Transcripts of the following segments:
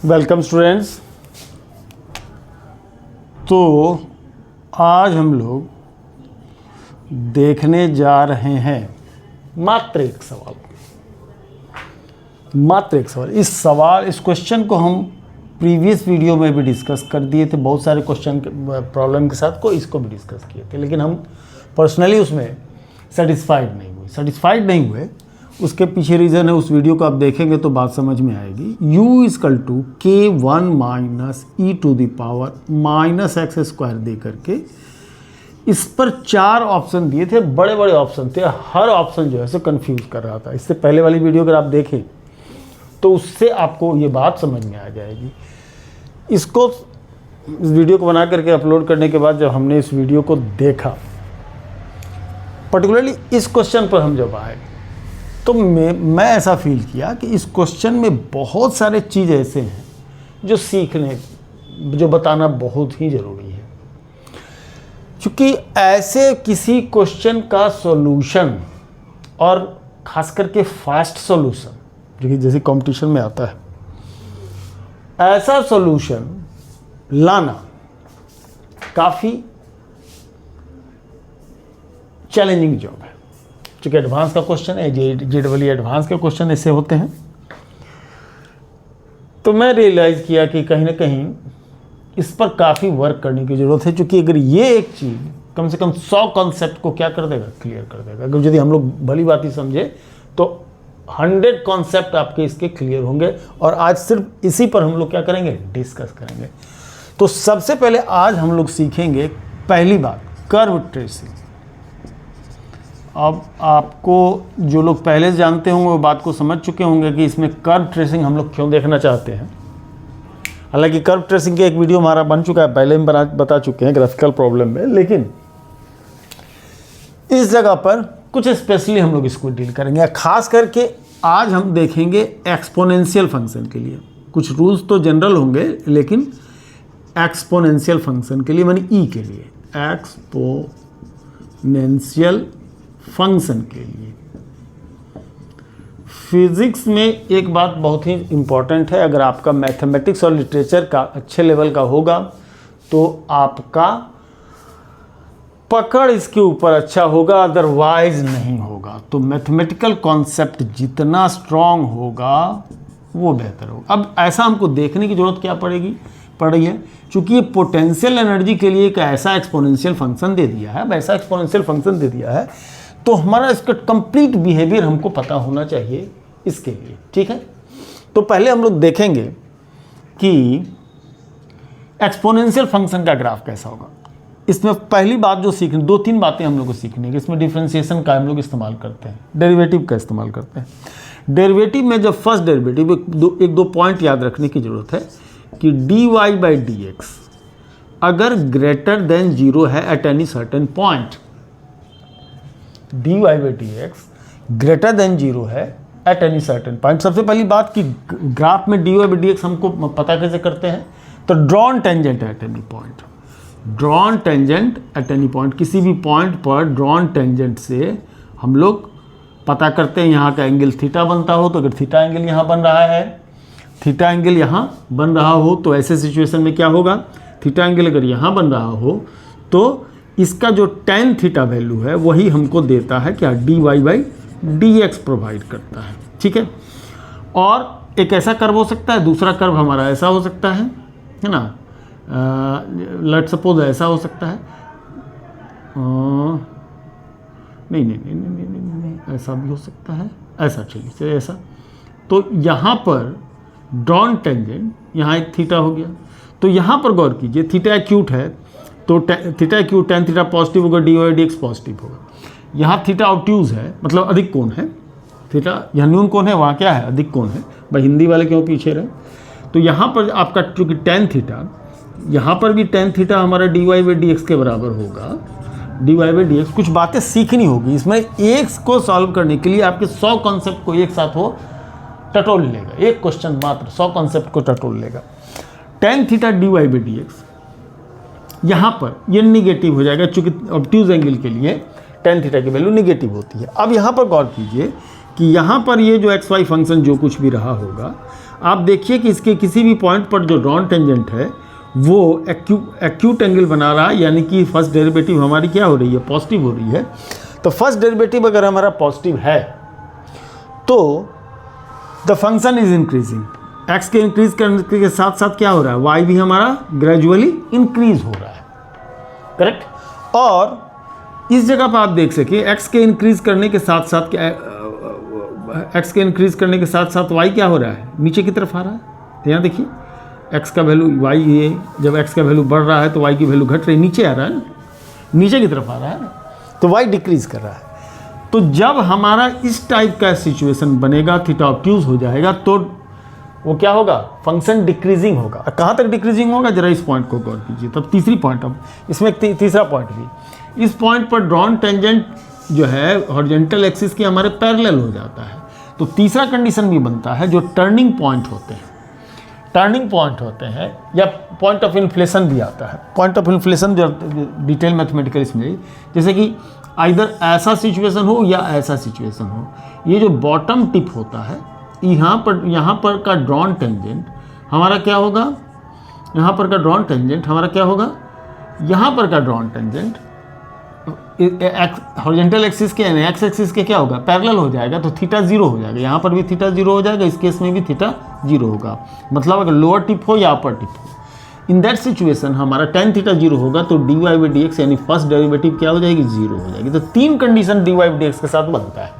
Welcome students. तो आज हम लोग देखने जा रहे हैं मात्र एक सवाल। इस क्वेश्चन को हम प्रीवियस वीडियो में भी डिस्कस कर दिए थे, बहुत सारे क्वेश्चन प्रॉब्लम के साथ इसको भी डिस्कस किए थे, लेकिन हम पर्सनली उसमें सेटिस्फाइड नहीं हुए। उसके पीछे रीज़न है, उस वीडियो को आप देखेंगे तो बात समझ में आएगी। u = k1 - e to the power -x² दे करके इस पर 4 ऑप्शन दिए थे, बड़े बड़े ऑप्शन थे। हर ऑप्शन जो है सो कंफ्यूज कर रहा था। इससे पहले वाली वीडियो अगर आप देखें तो उससे आपको ये बात समझ में आ जाएगी। इस वीडियो को बना करके अपलोड करने के बाद जब हमने इस वीडियो को देखा, पर्टिकुलरली इस क्वेश्चन पर हम जब आए तो मैं ऐसा फील किया कि इस क्वेश्चन में बहुत सारे चीज़ ऐसे हैं जो बताना बहुत ही ज़रूरी है। क्योंकि ऐसे किसी क्वेश्चन का सॉल्यूशन, और ख़ास करके फास्ट सॉल्यूशन जो कि जैसे कंपटीशन में आता है, ऐसा सॉल्यूशन लाना काफ़ी चैलेंजिंग जॉब है। चूँकि एडवांस का क्वेश्चन है, JEE एडवांस के क्वेश्चन ऐसे होते हैं। तो मैं रियलाइज़ किया कि कहीं ना कहीं इस पर काफ़ी वर्क करने की ज़रूरत है। क्योंकि अगर ये एक चीज़ कम से कम 100 कॉन्सेप्ट को क्या कर देगा, क्लियर कर देगा। अगर यदि हम लोग भली बात ही समझे तो 100 कॉन्सेप्ट आपके इसके क्लियर होंगे। और आज सिर्फ इसी पर हम लोग क्या करेंगे, डिस्कस करेंगे। तो सबसे पहले आज हम लोग सीखेंगे पहली बात, कर्व ट्रेसिंग। अब आपको जो लोग पहले से जानते होंगे वो बात को समझ चुके होंगे कि इसमें कर्व ट्रेसिंग हम लोग क्यों देखना चाहते हैं। हालांकि कर्व ट्रेसिंग के एक वीडियो हमारा बन चुका है, पहले हम बता चुके हैं ग्राफिकल प्रॉब्लम में, लेकिन इस जगह पर कुछ स्पेशली हम लोग इसको डील करेंगे। खास करके आज हम देखेंगे एक्सपोनेंशियल फंक्शन के लिए। कुछ रूल्स तो जनरल होंगे, लेकिन एक्सपोनेंशियल फंक्शन के लिए मानी ई के लिए, एक्सपोनेंशियल फंक्शन के लिए। फिजिक्स में एक बात बहुत ही इम्पॉर्टेंट है, अगर आपका मैथमेटिक्स और लिटरेचर का अच्छे लेवल का होगा तो आपका पकड़ इसके ऊपर अच्छा होगा, अदरवाइज नहीं होगा। तो मैथमेटिकल कॉन्सेप्ट जितना स्ट्रांग होगा वो बेहतर होगा। अब ऐसा हमको देखने की जरूरत क्या पड़ रही है, चूंकि ये पोटेंशियल एनर्जी के लिए एक ऐसा एक्सपोनेंशियल फंक्शन दे दिया है, वैसा एक्सपोनेंशियल फंक्शन दे दिया है, तो हमारा इसका कंप्लीट बिहेवियर हमको पता होना चाहिए इसके लिए। ठीक है, तो पहले हम लोग देखेंगे कि एक्सपोनेंशियल फंक्शन का ग्राफ कैसा होगा। इसमें पहली बात जो सीखनी, 2-3 बातें हम लोग को सीखनी है। इसमें डिफरेंशिएशन का हम लोग इस्तेमाल करते हैं, डेरिवेटिव का इस्तेमाल करते हैं। डेरिवेटिव में जब फर्स्ट डेरिवेटिव, एक दो पॉइंट याद रखने की जरूरत है कि dy/dx अगर ग्रेटर देन 0 है at any certain point, dy/dx greater than 0 है एट एनी सर्टेन पॉइंट। सबसे पहली बात कि ग्राफ में dy/dx हमको पता कैसे करते हैं, तो drawn tangent at any point. Drawn tangent at any point, किसी भी पॉइंट पर ड्रॉन टेंजेंट से हम लोग पता करते हैं। यहाँ का एंगल थीटा बनता हो, तो अगर थीटा एंगल यहाँ बन रहा है, थीटा एंगल यहाँ बन रहा हो, तो ऐसे सिचुएशन में क्या होगा, थीटा एंगल अगर यहाँ बन रहा हो तो इसका जो tan थीटा वैल्यू है वही हमको देता है क्या, dy/dx प्रोवाइड करता है। ठीक है, और एक ऐसा कर्व हो सकता है, दूसरा कर्व हमारा ऐसा हो सकता है ना, लेट सपोज ऐसा हो सकता है, नहीं, ऐसा भी हो सकता है, ऐसा, चलिए ऐसा। तो यहाँ पर ड्रॉन टेंजेंट, यहाँ एक थीटा हो गया, तो यहाँ पर गौर कीजिए, थीटा एक्यूट है तो theta acute, tan theta positive होगा, dy/dx पॉजिटिव होगा। यहाँ थीटा ऑब्ट्यूज है, मतलब अधिक कोण है, थीटा यहाँ न्यून कोण है, वहाँ क्या है, अधिक कोण है। भाई हिंदी वाले क्यों पीछे रहे। तो यहाँ पर आपका चूँकि tan थीटा, यहाँ पर भी tan थीटा हमारा dy/dx के बराबर होगा, dy/dx। कुछ बातें सीखनी होगी इसमें। एक को सॉल्व करने के लिए आपके 100 कॉन्सेप्ट को एक साथ वो टटोल लेगा, एक क्वेश्चन मात्र 100 कॉन्सेप्ट को टटोल लेगा। tan थीटा dy/dx, यहाँ पर ये निगेटिव हो जाएगा, चूँकि ऑब्ट्यूज एंगल के लिए tan थीटा की वैल्यू निगेटिव होती है। अब यहाँ पर गौर कीजिए कि यहाँ पर ये जो एक्स वाई फंक्शन जो कुछ भी रहा होगा, आप देखिए कि इसके किसी भी पॉइंट पर जो ड्रॉन टेंजेंट है वो एक्यूट एंगल बना रहा है, यानी कि फर्स्ट डेरिवेटिव हमारी क्या हो रही है, पॉजिटिव हो रही है। तो फर्स्ट डेरिवेटिव अगर हमारा पॉजिटिव है तो the function is increasing, x के इंक्रीज करने के साथ साथ क्या हो रहा है, वाई भी हमारा ग्रेजुअली इंक्रीज हो रहा है, करेक्ट। और इस जगह पर आप देख सके एक्स के इंक्रीज करने के साथ साथ क्या, एक्स के इंक्रीज करने के साथ साथ वाई क्या हो रहा है, नीचे की तरफ आ रहा है। तो यहाँ देखिए एक्स का वैल्यू वाई, ये जब एक्स का वैल्यू बढ़ रहा है तो वाई की वैल्यू घट रही, नीचे आ रहा है ना, नीचे की तरफ आ रहा है ना, तो वाई डिक्रीज कर रहा है। तो जब हमारा इस टाइप का सिचुएशन बनेगा, थीटा ऑब्ट्यूज हो जाएगा, तो वो क्या होगा, फंक्शन डिक्रीजिंग होगा। कहाँ तक डिक्रीजिंग होगा, जरा इस पॉइंट को गौर कीजिए। तब तीसरी पॉइंट, अब इसमें तीसरा पॉइंट भी, इस पॉइंट पर ड्रॉन टेंजेंट जो है हॉरिजॉन्टल एक्सिस के हमारे पैरेलल हो जाता है। तो तीसरा कंडीशन भी बनता है, जो टर्निंग पॉइंट होते हैं, टर्निंग पॉइंट होते हैं, या पॉइंट ऑफ इन्फ्लेशन भी आता है। पॉइंट ऑफ इन्फ्लेशन जो डिटेल मैथमेटिकल इसमें, जैसे कि आइदर ऐसा सिचुएशन हो या ऐसा सिचुएशन हो, ये जो बॉटम टिप होता है, यहाँ पर का ड्रॉन टेंजेंट हमारा क्या होगा, यहाँ पर का ड्रॉन टेंजेंट हमारा क्या होगा, यहाँ पर का ड्रॉन टेंजेंट हॉरिजॉन्टल एक्सिस के यानी एक्स एक्सिस के क्या होगा, पैरेलल हो जाएगा, तो थीटा जीरो हो जाएगा। यहाँ पर भी थीटा जीरो हो जाएगा, इस केस में भी थीटा जीरो होगा। मतलब अगर लोअर टिप हो या अपर टिप हो, इन दैट सिचुएशन हमारा tan थीटा जीरो होगा, तो dy बाई डी एक्स यानी फर्स्ट डेरिवेटिव क्या हो जाएगी, जीरो हो जाएगी। तो तीन condition dy by d x के साथ बनता है,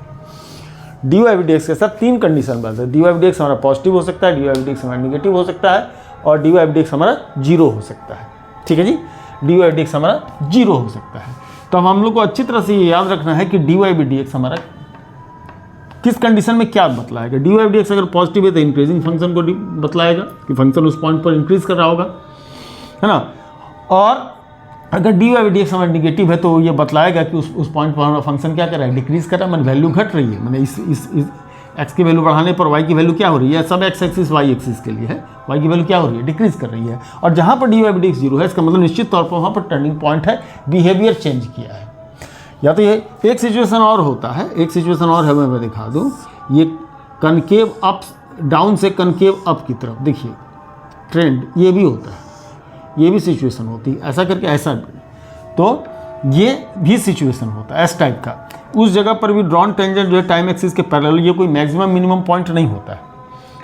dy बाई डी एक्स के साथ तीन कंडीशन बनता है। dy बाई डी एक्स हमारा पॉजिटिव हो सकता है, dy बाई डी एक्स हमारा निगेटिव हो सकता है, और dy बाई डी एक्स हमारा जीरो हो सकता है। ठीक है जी, dy बाई डी एक्स हमारा जीरो हो सकता है। तो अब हम लोग को अच्छी तरह से ये याद रखना है कि dy बाई डी एक्स हमारा किस कंडीशन में क्या बतलाएगा। dy बाई डी एक्स अगर पॉजिटिव है तो इंक्रीजिंग फंक्शन को बतलाएगा कि फंक्शन उस पॉइंट पर इंक्रीज कर रहा होगा, है ना। और अगर dy बाई डी एक्स हमारा निगेटिव है तो ये बतलाएगा कि उस पॉइंट पर हमारा फंक्शन क्या कर रहा है, डिक्रीज कर रहा है, मैंने वैल्यू घट रही है, मैंने इस एक्स की वैल्यू बढ़ाने पर वाई की वैल्यू क्या हो रही है, सब एक्स एक्सिस वाई एक्सिस के लिए है, वाई की वैल्यू क्या हो रही है, डिक्रीज कर रही है। और जहाँ पर dy by d x zero है, इसका मतलब निश्चित तौर पर वहाँ पर टर्निंग पॉइंट है, बिहेवियर चेंज किया है। या तो ये एक सिचुएशन और होता है, एक सिचुएशन और है, मैं दिखा दूँ, ये कनकेव अप डाउन से कनकेव अप की तरफ, देखिए ट्रेंड ये भी होता है, ये भी सिचुएशन होती है, ऐसा करके ऐसा, तो ये भी सिचुएशन होता है एस टाइप का। उस जगह पर भी ड्रॉन टेंजेंट जो है टाइम एक्सिस के पैरेलल, ये कोई मैक्सिमम मिनिमम पॉइंट नहीं होता है,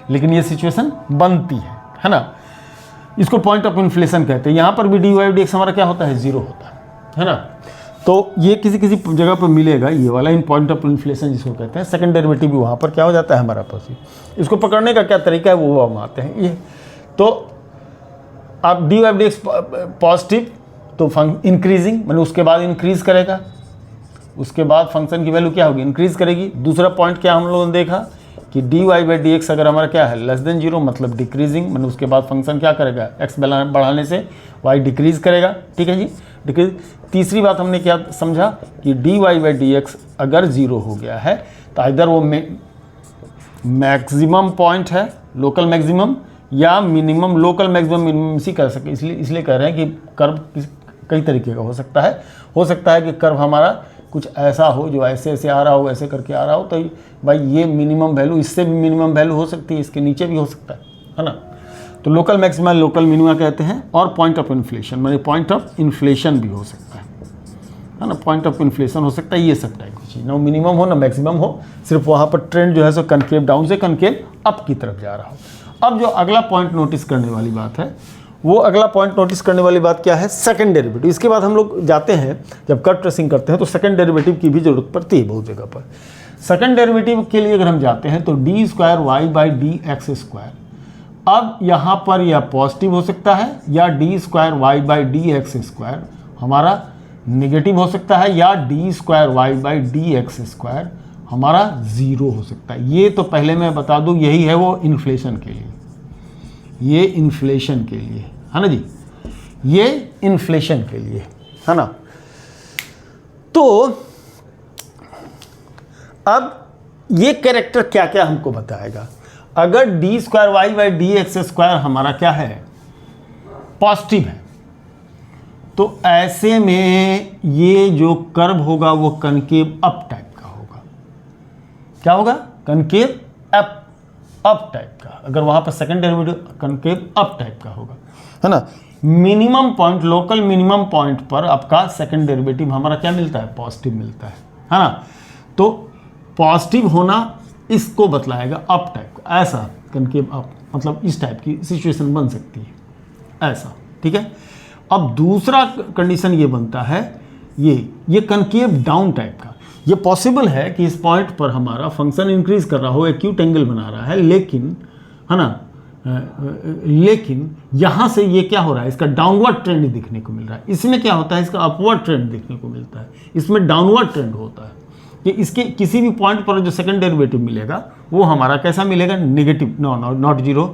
लेकिन ये सिचुएशन बनती है ना। इसको पॉइंट ऑफ इन्फ्लेशन कहते हैं। यहाँ पर भी dy बाई डी एक्स हमारा क्या होता है, जीरो होता है ना। तो ये किसी किसी जगह पर मिलेगा, ये वाला इन पॉइंट ऑफ इन्फ्लेशन जिसको कहते हैं। सेकंड डेरिवेटिव भी वहाँ पर क्या हो जाता है हमारा पॉजिटिव। इसको पकड़ने का क्या तरीका है वो हम आते हैं। ये तो आप dy by d x positive तो इंक्रीजिंग, मैंने उसके बाद इंक्रीज करेगा, उसके बाद फंक्शन की वैल्यू क्या होगी, इंक्रीज करेगी। दूसरा पॉइंट क्या हम लोगों ने देखा कि dy बाई डी एक्स अगर हमारा क्या है, लेस देन जीरो, मतलब डिक्रीजिंग, मैंने उसके बाद फंक्शन क्या करेगा, एक्स बढ़ाने से y डिक्रीज करेगा। ठीक है जी, डिक्रीज। तीसरी बात हमने क्या समझा कि dy बाई डी एक्स अगर जीरो हो गया है तो इधर वो मैक्सिमम पॉइंट है, लोकल मैक्सिमम, या मिनिमम, लोकल मैक्सिमम मिनिमम इसी कर सके, इसलिए कह रहे हैं कि कर्व कई तरीके का हो सकता है कि कर्व हमारा कुछ ऐसा हो जो ऐसे ऐसे आ रहा हो, ऐसे करके आ रहा हो, तो भाई ये मिनिमम वैल्यू, इससे भी मिनिमम वैल्यू हो सकती है, इसके नीचे भी हो सकता है ना। तो लोकल मैक्सिमा लोकल मिनिमा कहते हैं। और पॉइंट ऑफ इन्फ्लेशन, मतलब पॉइंट ऑफ इन्फ्लेशन भी हो सकता है ना, पॉइंट ऑफ इन्फ्लेशन हो सकता है, ये सब टाइप की चीज़, ना मिनिमम हो ना मैक्सिमम हो, सिर्फ वहाँ पर ट्रेंड जो है सो कनकेव डाउन से कनकेव अप की तरफ जा रहा हो। अब जो अगला पॉइंट नोटिस करने वाली बात है, वो अगला पॉइंट नोटिस करने वाली बात क्या है, सेकंड डेरिवेटिव। इसके बाद हम लोग जाते हैं, जब कर्व ट्रेसिंग करते हैं तो सेकंड डेरिवेटिव की भी जरूरत पड़ती है बहुत जगह पर। सेकंड डेरिवेटिव के लिए अगर हम जाते हैं तो d square y by d x square, अब यहाँ पर यह पॉजिटिव हो सकता है, या d square y by d x square हमारा निगेटिव हो सकता है, या d square y by d x square हमारा जीरो हो सकता है। ये तो पहले मैं बता दूँ, यही है वो इन्फ्लेशन के लिए, ये इन्फ्लेशन के लिए है ना जी, ये इन्फ्लेशन के लिए है ना। तो अब ये कैरेक्टर क्या क्या हमको बताएगा। अगर d square y by d x square हमारा क्या है, पॉजिटिव है, तो ऐसे में ये जो कर्व होगा वो कनकेव अप टाइप का होगा, क्या होगा, कनकेव अप टाइप का। अगर वहाँ पर second derivative concave up type का होगा, है ना। Minimum point, local minimum point पर आपका सेकंड डेरिवेटिव हमारा क्या मिलता है, पॉजिटिव मिलता है ना। तो पॉजिटिव होना इसको बतलाएगा अप टाइप का, ऐसा कनकेव अप, मतलब इस टाइप की सिचुएशन बन सकती है ऐसा, ठीक है। अब दूसरा कंडीशन ये बनता है, ये कनकेव डाउन टाइप का। ये पॉसिबल है कि इस पॉइंट पर हमारा फंक्शन इंक्रीज कर रहा हो, एक्यूट एंगल बना रहा है, लेकिन, है ना, लेकिन यहाँ से ये क्या हो रहा है, इसका डाउनवर्ड ट्रेंड दिखने को मिल रहा है। इसमें क्या होता है, इसका अपवर्ड ट्रेंड दिखने को मिलता है, इसमें डाउनवर्ड ट्रेंड होता है कि इसके किसी भी पॉइंट पर जो सेकंड डेरिवेटिव मिलेगा वो हमारा कैसा मिलेगा, नेगेटिव, नॉट जीरो,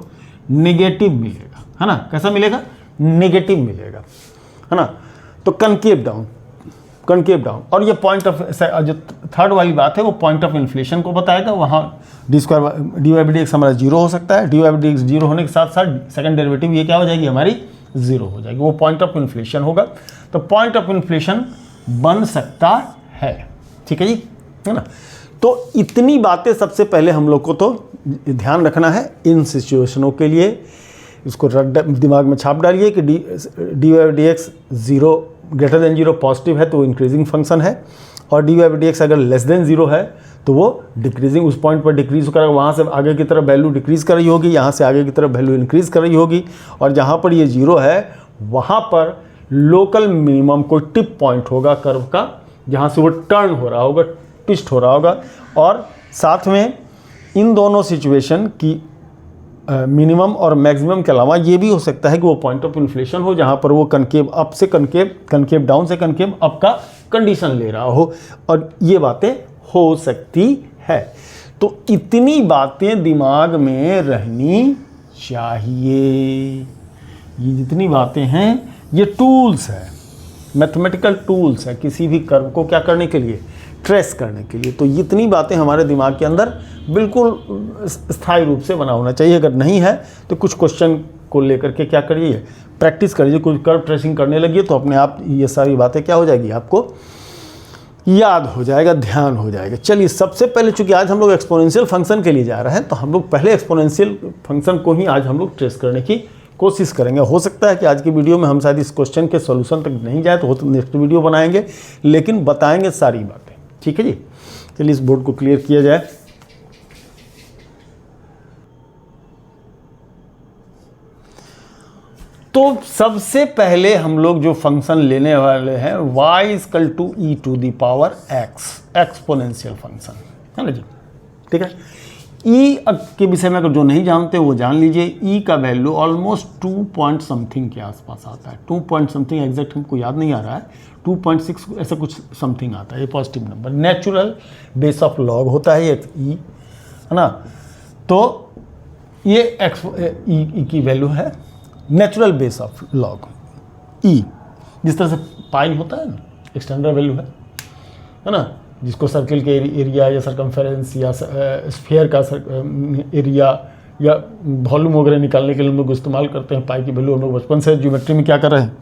नेगेटिव मिलेगा, है ना। कैसा मिलेगा, नेगेटिव मिलेगा, है ना। तो कनकेव डाउन, और ये पॉइंट ऑफ, जो थर्ड वाली बात है वो पॉइंट ऑफ इन्फ्लेशन को बताएगा। वहाँ dy/dx हमारा जीरो हो सकता है, dy/dx जीरो होने के साथ साथ सेकंड डेरिवेटिव ये क्या हो जाएगी, हमारी जीरो हो जाएगी, वो पॉइंट ऑफ इन्फ्लेशन होगा। तो पॉइंट ऑफ इन्फ्लेशन बन सकता है, ठीक है जी, है ना। तो इतनी बातें सबसे पहले हम लोग को तो ध्यान रखना है इन सिचुएशनों के लिए। इसको दिमाग में छाप डालिए कि dy/dx zero greater than zero positive है तो वो इंक्रीजिंग फंक्शन है, और dy/dx अगर लेस देन जीरो है तो वो डिक्रीजिंग, उस पॉइंट पर डिक्रीज करेगा, वहाँ से आगे की तरफ वैल्यू डिक्रीज कर रही होगी, यहाँ से आगे की तरफ वैल्यू इंक्रीज कर रही होगी, और जहाँ पर ये जीरो है वहाँ पर लोकल मिनिमम कोई टिप पॉइंट होगा कर्व का, जहाँ से वो टर्न हो रहा होगा, ट्विस्ट हो रहा होगा। और साथ में इन दोनों सिचुएशन की मिनिमम और मैक्सिमम के अलावा ये भी हो सकता है कि वो पॉइंट ऑफ इन्फ्लेशन हो जहाँ पर वो कनकेव अप से कनकेव डाउन से कनकेव अप का कंडीशन ले रहा हो, और ये बातें हो सकती है। तो इतनी बातें दिमाग में रहनी चाहिए। ये जितनी बातें हैं ये टूल्स है, मैथमेटिकल टूल्स है किसी भी कर्व को क्या करने के लिए, ट्रेस करने के लिए। तो इतनी बातें हमारे दिमाग के अंदर बिल्कुल स्थायी रूप से बना होना चाहिए। अगर नहीं है तो कुछ क्वेश्चन को लेकर के क्या करिए, प्रैक्टिस करिए, कुछ कर्व ट्रेसिंग करने लगिए तो अपने आप ये सारी बातें क्या हो जाएगी, आपको याद हो जाएगा, ध्यान हो जाएगा। चलिए, सबसे पहले चूंकि आज हम लोग एक्सपोनेंशियल फंक्शन के लिए जा रहे हैं तो हम लोग पहले एक्सपोनेंशियल फंक्शन को ही आज हम लोग ट्रेस करने की कोशिश करेंगे। हो सकता है कि आज की वीडियो में हम शायद इस क्वेश्चन के सॉल्यूशन तक नहीं जाए तो नेक्स्ट वीडियो बनाएंगे, लेकिन बताएंगे सारी बातें, ठीक है जी। चलिए इस बोर्ड को क्लियर किया जाए। तो सबसे पहले हम लोग जो फंक्शन लेने वाले हैं y = e⁻x, एक्सपोनेंशियल फंक्शन, है ना जी, ठीक है। e के विषय में अगर जो नहीं जानते वो जान लीजिए। e का वैल्यू ऑलमोस्ट 2 पॉइंट समथिंग के आसपास आता है, 2 पॉइंट समथिंग, एग्जैक्ट हमको याद नहीं आ रहा है, 2.6 ऐसा कुछ समथिंग आता है। ये positive number, natural base of log होता है ये e, है ना। तो ये e की वैल्यू है, natural base of log e, जिस तरह से पाई होता है ना, एक्सटेंडर वैल्यू है ना, जिसको सर्किल के एरिया या सरकमफेरेंस या स्फीयर का एरिया या वॉल्यूम वगैरह निकालने के लिए हम लोग इस्तेमाल करते हैं। पाई की वैल्यू हम लोग बचपन से ज्योमेट्री में क्या कर रहे हैं,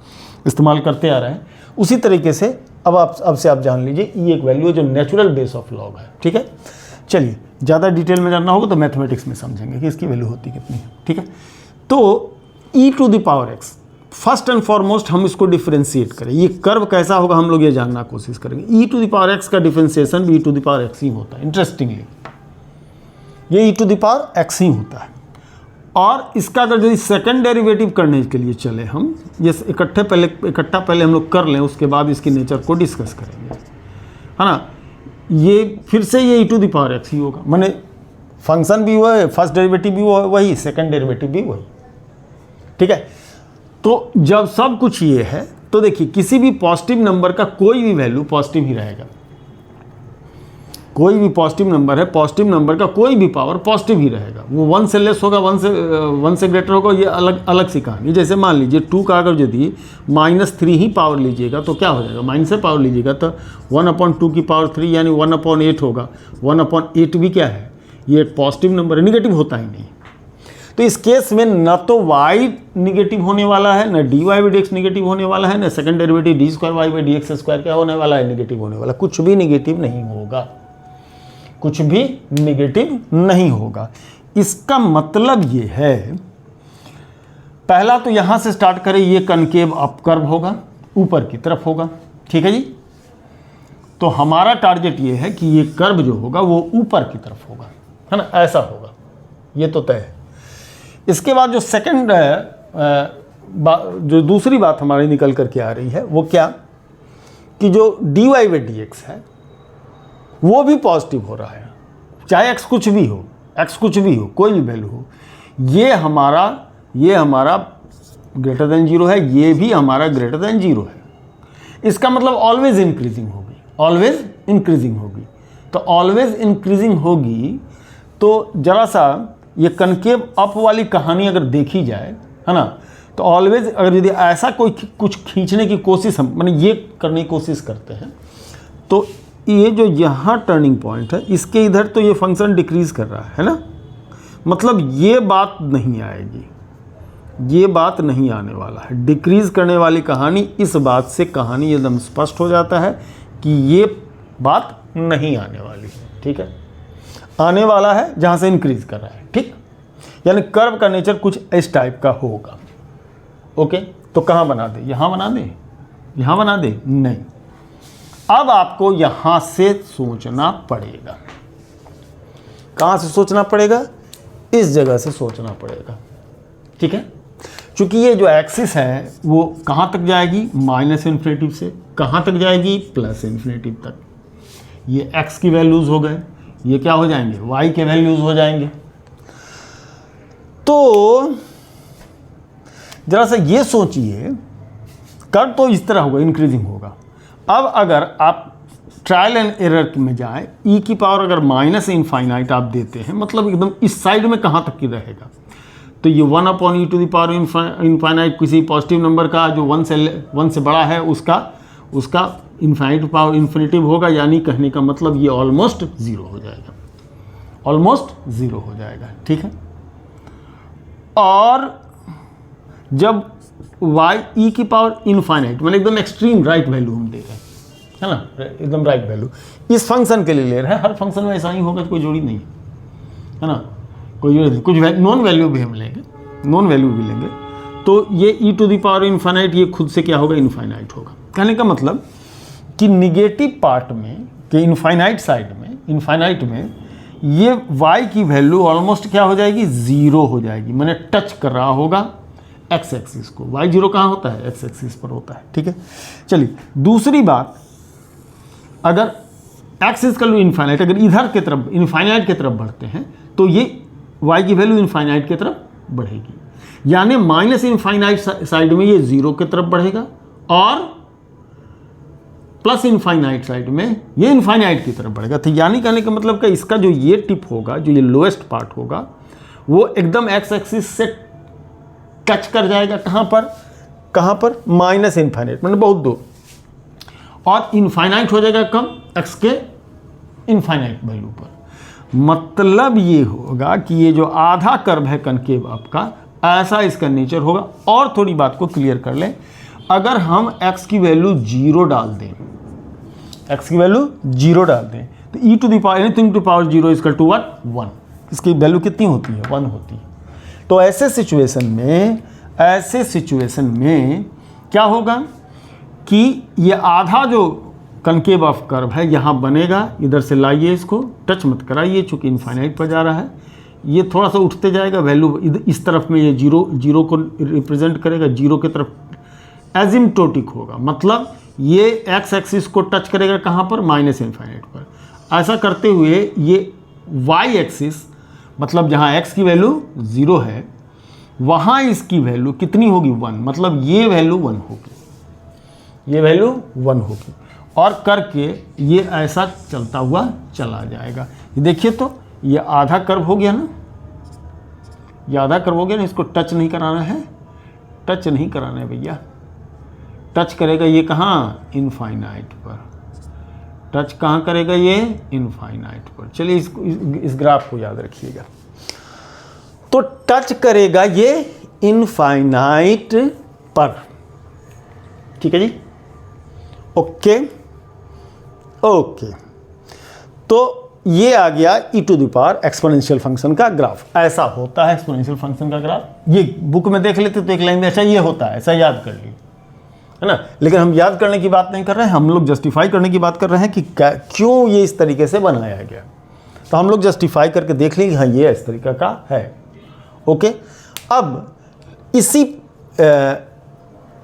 इस्तेमाल करते आ रहे हैं। उसी तरीके से अब से आप जान लीजिए e एक वैल्यू है जो नेचुरल बेस ऑफ लॉग है, ठीक है। चलिए, ज़्यादा डिटेल में जानना होगा तो मैथमेटिक्स में समझेंगे कि इसकी वैल्यू होती कितनी है, ठीक है। तो e⁻x, फर्स्ट एंड फॉरमोस्ट हम इसको डिफरेंशिएट करें, ये कर्व कैसा होगा हम लोग ये जानना कोशिश करेंगे। e⁻x का डिफरेंशिएशन भी e⁻x ही होता है। इंटरेस्टिंगली ये e⁻x ही होता है। और इसका अगर यदि सेकंड डेरिवेटिव करने के लिए चले हम, ये इकट्ठा पहले हम लोग कर लें, उसके बाद इसके नेचर को डिस्कस करेंगे, है ना। ये फिर से ये e⁻x ही होगा, माने फंक्शन भी हुआ है, फर्स्ट डेरिवेटिव भी वही, सेकंड डेरिवेटिव भी वही, ठीक है। तो जब सब कुछ ये है तो देखिए, किसी भी पॉजिटिव नंबर का कोई भी वैल्यू पॉजिटिव ही रहेगा। कोई भी पॉजिटिव नंबर है, पॉजिटिव नंबर का कोई भी पावर पॉजिटिव ही रहेगा। वो 1 से लेस होगा, 1 से ग्रेटर होगा, ये अलग सी कहानी। जैसे मान लीजिए 2 का अगर यदि -3 ही पावर लीजिएगा तो क्या हो जाएगा, माइनस से पावर लीजिएगा तो 1/2 की पावर 3 यानी 1/8 होगा। 1/8 भी क्या है, ये एक पॉजिटिव नंबर है, निगेटिव होता ही नहीं। तो इस केस में न तो y निगेटिव होने वाला है, न dy/dx निगेटिव होने वाला है, न सेकंड डेरिवेटिव d² y/dx² क्या होने वाला है, निगेटिव होने वाला, कुछ भी निगेटिव नहीं होगा। कुछ भी निगेटिव नहीं होगा। इसका मतलब ये है, पहला तो यहां से स्टार्ट करें, ये कनकेव अप कर्व होगा, ऊपर की तरफ होगा, ठीक है जी। तो हमारा टारगेट ये है कि ये कर्व जो होगा वो ऊपर की तरफ होगा, है ना, ऐसा होगा, ये तो तय है। इसके बाद जो सेकंड जो दूसरी बात हमारी निकल करके आ रही है वो क्या, कि जो dy/dx है वो भी पॉजिटिव हो रहा है, चाहे x कुछ भी हो, कोई भी वैल्यू हो, ये हमारा ग्रेटर देन 0 है, ये भी हमारा ग्रेटर देन 0 है। इसका मतलब ऑलवेज इंक्रीजिंग होगी, तो ऑलवेज इंक्रीजिंग होगी। तो जरा सा ये कनकेव अप वाली कहानी अगर देखी जाए, है ना, तो ऑलवेज अगर यदि ऐसा कोई कुछ खींचने की कोशिश हम माने ये करने की कोशिश करते हैं, तो ये जो यहाँ टर्निंग पॉइंट है इसके इधर तो ये फंक्शन डिक्रीज कर रहा है ना, मतलब ये बात नहीं आएगी, ये बात नहीं आने वाला है। डिक्रीज करने वाली कहानी, इस बात से कहानी एकदम स्पष्ट हो जाता है कि ये बात नहीं आने वाली है, ठीक है। आने वाला है जहाँ से इंक्रीज कर रहा है, ठीक, यानी कर्व का नेचर कुछ इस टाइप का होगा। ओके, तो कहाँ बना दे, यहाँ बना दे, यहाँ बना दे, नहीं, अब आपको यहाँ से सोचना पड़ेगा। कहाँ से सोचना पड़ेगा, इस जगह से सोचना पड़ेगा, ठीक है। क्योंकि ये जो एक्सिस है वो कहाँ तक जाएगी, -∞ से कहाँ तक जाएगी, +∞ तक। ये x की वैल्यूज़ हो गए, ये क्या हो जाएंगे, y के वैल्यूज़ हो जाएंगे। तो जरा सा ये सोचिए, कर्व तो इस तरह होगा, इंक्रीजिंग होगा। अब अगर आप ट्रायल एंड एरर में जाए, e की पावर अगर -∞ आप देते हैं, मतलब एकदम इस साइड में कहाँ तक की रहेगा, तो ये 1/e∞ किसी पॉजिटिव नंबर का जो 1 से बड़ा है उसका इन्फिनिटिव होगा, यानी कहने का मतलब ये ऑलमोस्ट ज़ीरो हो जाएगा, ठीक है। और जब e की पावर इनफाइनाइट, मतलब एकदम एक्सट्रीम राइट वैल्यू हम दे रहे हैं, है ना, एकदम राइट वैल्यू इस फंक्शन के लिए ले रहे हैं, हर फंक्शन में ऐसा ही होगा, तो कोई जोड़ी नहीं है ना, कोई जोड़ी नहीं, कुछ नॉन वैल्यू भी हम लेंगे, तो ये e∞ ये खुद से क्या होगा, इनफाइनाइट होगा। कहने का मतलब कि निगेटिव पार्ट में, कि इनफाइनाइट में ये y की वैल्यू ऑलमोस्ट क्या हो जाएगी, 0 हो जाएगी, मैंने टच कर रहा होगा x एक्सिस को। y 0 कहाँ होता है, x एक्सिस पर होता है, ठीक है। चलिए दूसरी बात, अगर x इक्वल टू इनफाइनाइट, अगर इधर की तरफ इनफाइनाइट की तरफ बढ़ते हैं तो ये y की वैल्यू इनफाइनाइट की तरफ बढ़ेगी, यानी -∞ साइड में ये 0 की तरफ बढ़ेगा और +∞ साइड में ये इनफाइनाइट की तरफ बढ़ेगा। तो यानी कहने का मतलब कि इसका जो ये टिप होगा, जो ये लोएस्ट पार्ट होगा, वो एकदम x एक्सिस से टच कर जाएगा, कहाँ पर -∞, मतलब बहुत दूर, और इनफाइनाइट हो जाएगा कम, x के इनफाइनाइट वैल्यू पर। मतलब ये होगा कि ये जो आधा कर्व है कनकेव अप का, ऐसा इसका नेचर होगा। और थोड़ी बात को क्लियर कर लें, अगर हम x की वैल्यू 0 डाल दें, तो anything to power 0 equal to what, 1। इसकी वैल्यू कितनी होती है, 1 होती है। तो ऐसे सिचुएशन में क्या होगा कि ये आधा जो कनकेव ऑफ कर्व है यहाँ बनेगा, इधर से लाइए, इसको टच मत कराइए चूँकि इनफाइनाइट पर जा रहा है, ये थोड़ा सा उठते जाएगा, वैल्यू इस तरफ में ये 0 को रिप्रेजेंट करेगा, 0 की तरफ एजिम्प्टोटिक होगा, मतलब ये x एक्सिस को टच करेगा कहाँ पर, -∞ पर। ऐसा करते हुए ये y एक्सिस, मतलब जहाँ x की वैल्यू 0 है वहाँ इसकी वैल्यू कितनी होगी, 1, मतलब ये वैल्यू 1 होगी, और करके ये ऐसा चलता हुआ चला जाएगा। ये देखिए, तो ये आधा कर्व हो गया ना, इसको टच नहीं कराना है भैया, टच करेगा ये कहाँ, इनफाइनाइट पर, टच कहाँ करेगा, ये इनफाइनाइट पर। चलिए इस ग्राफ को याद रखिएगा, तो टच करेगा ये इनफाइनाइट पर, ठीक है जी, ओके। तो ये आ गया e to the power exponential function का ग्राफ। ऐसा होता है एक्सपोनेंशियल फंक्शन का ग्राफ। ये बुक में देख लेते तो एक लाइन में अच्छा ये होता है, ऐसा याद कर लिए, है ना। लेकिन हम याद करने की बात नहीं कर रहे हैं, हम लोग जस्टिफाई करने की बात कर रहे हैं कि क्यों ये इस तरीके से बनाया गया। तो हम लोग जस्टिफाई करके देख लेंगे हाँ ये इस तरीका का है। ओके, अब इसी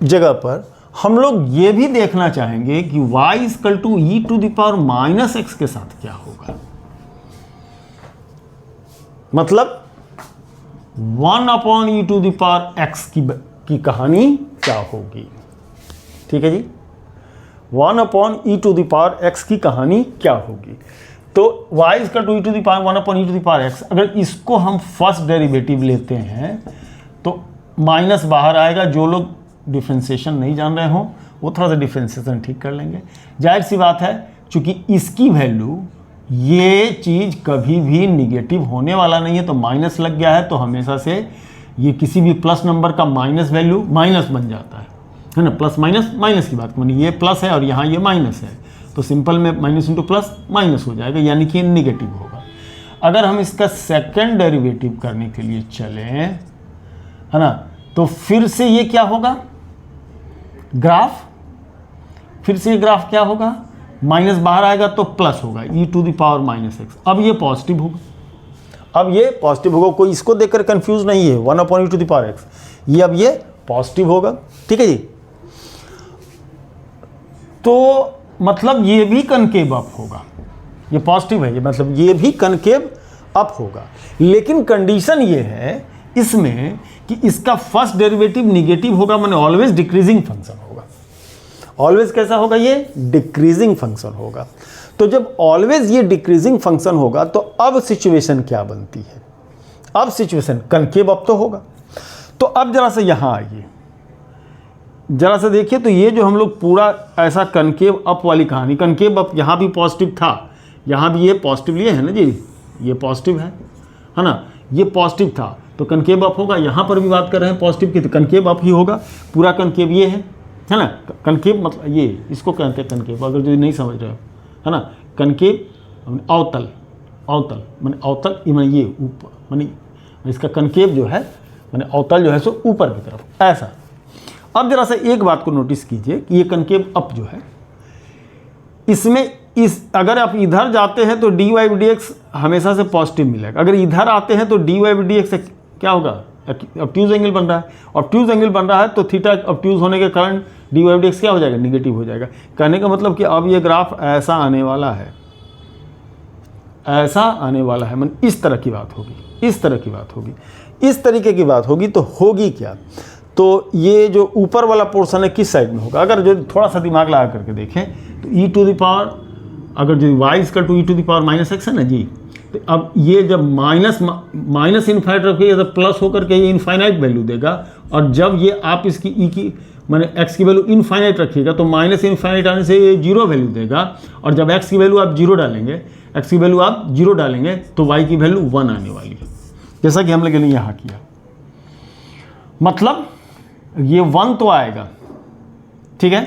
जगह पर हम लोग ये भी देखना चाहेंगे कि y equal to e to the power minus x के साथ क्या होगा। मतलब 1 upon e to the power x की कहानी क्या होगी। ठीक है जी, 1 upon e to the power x की कहानी क्या होगी। तो y equal to e to the power 1 upon e to the power x, अगर इसको हम फर्स्ट डेरिवेटिव लेते हैं तो माइनस बाहर आएगा। जो लोग डिफ्रेंशिएशन नहीं जान रहे हों वो थोड़ा सा डिफ्रेंशिएशन ठीक कर लेंगे। जाहिर सी बात है, चूंकि इसकी वैल्यू, ये चीज़ कभी भी निगेटिव होने वाला नहीं है, तो माइनस लग गया है तो हमेशा से ये किसी भी प्लस नंबर का माइनस वैल्यू माइनस बन जाता है ना। प्लस माइनस माइनस की बात, मानी ये प्लस है और यहाँ ये माइनस है, तो सिंपल में माइनस इंटू प्लस माइनस हो जाएगा, यानी कि निगेटिव होगा। अगर हम इसका सेकेंड डेरिवेटिव करने के लिए चलें, है ना, तो फिर से ये क्या होगा, ग्राफ, फिर से ये ग्राफ क्या होगा, माइनस बाहर आएगा तो प्लस होगा, e to the power minus x. अब ये पॉजिटिव होगा, अब ये पॉजिटिव होगा, कोई इसको देखकर कंफ्यूज नहीं है। 1 upon e to the power x, ये अब ये पॉजिटिव होगा। ठीक है जी, तो मतलब ये भी कनकेव अप होगा, ये पॉजिटिव है, ये मतलब ये भी कनकेव अप होगा। लेकिन कंडीशन ये है इसमें कि इसका फर्स्ट डेरिवेटिव निगेटिव होगा, माने ऑलवेज डिक्रीजिंग फंक्शन होगा। ऑलवेज कैसा होगा, ये डिक्रीजिंग फंक्शन होगा। तो जब ऑलवेज ये डिक्रीजिंग फंक्शन होगा तो अब सिचुएशन क्या बनती है, अब सिचुएशन कनकेव अप तो होगा। तो अब जरा सा यहाँ आइए, जरा सा देखिए, तो ये जो हम लोग पूरा ऐसा कनकेव अप वाली कहानी, कनकेव अप यहाँ भी पॉजिटिव था, यहाँ भी ये पॉजिटिव लिए है ना जी, ये पॉजिटिव है ना, ये पॉजिटिव था तो कनकेव अप होगा। यहाँ पर भी बात कर रहे हैं पॉजिटिव की, तो कनकेव अप ही होगा। पूरा कनकेव ये है ना, कनकेव मतलब ये, इसको कहते हैं कनकेव, अगर जो नहीं समझ रहे हो, है ना। कनकेव अवतल, अवतल माने अवतल, माने ये ऊपर, माने इसका कनकेव जो है माने अवतल जो है सो ऊपर की तरफ, ऐसा। अब जरा सा एक बात को नोटिस कीजिए कि ये कनकेव अप जो है, इसमें अगर आप इधर जाते हैं तो dy by dx हमेशा से पॉजिटिव मिलेगा। अगर इधर आते हैं तो dy by dx से क्या होगा, ऑब्ट्यूज एंगल बन रहा है, ऑब्ट्यूज एंगल बन रहा है तो थीटा ऑब्ट्यूज होने के कारण dy by dx क्या हो जाएगा, निगेटिव हो जाएगा। कहने का मतलब कि अब ये ग्राफ ऐसा आने वाला है, ऐसा आने वाला है, मतलब इस तरह की बात होगी, इस तरह की बात होगी, इस तरीके की बात होगी। तो होगी क्या, तो ये जो ऊपर वाला पोर्शन है किस साइड में होगा। अगर जो थोड़ा सा दिमाग लगा करके देखें तो ई टू द पावर, अगर जो y equal to e to the power minus x है ना जी, तो अब ये जब माइनस इन्फाइनाइट रखिएगा तो प्लस होकर के ये इन्फाइनाइट वैल्यू देगा, और जब ये आप इसकी ई की माने x की वैल्यू इन्फाइनाइट रखिएगा तो माइनस इन्फाइनाइट आने से ये जीरो वैल्यू देगा, और जब x की वैल्यू आप जीरो डालेंगे, x की वैल्यू आप जीरो डालेंगे तो y की वैल्यू 1 आने वाली है, जैसा कि हम लोगों ने यहाँ किया। मतलब ये 1 तो आएगा, ठीक है।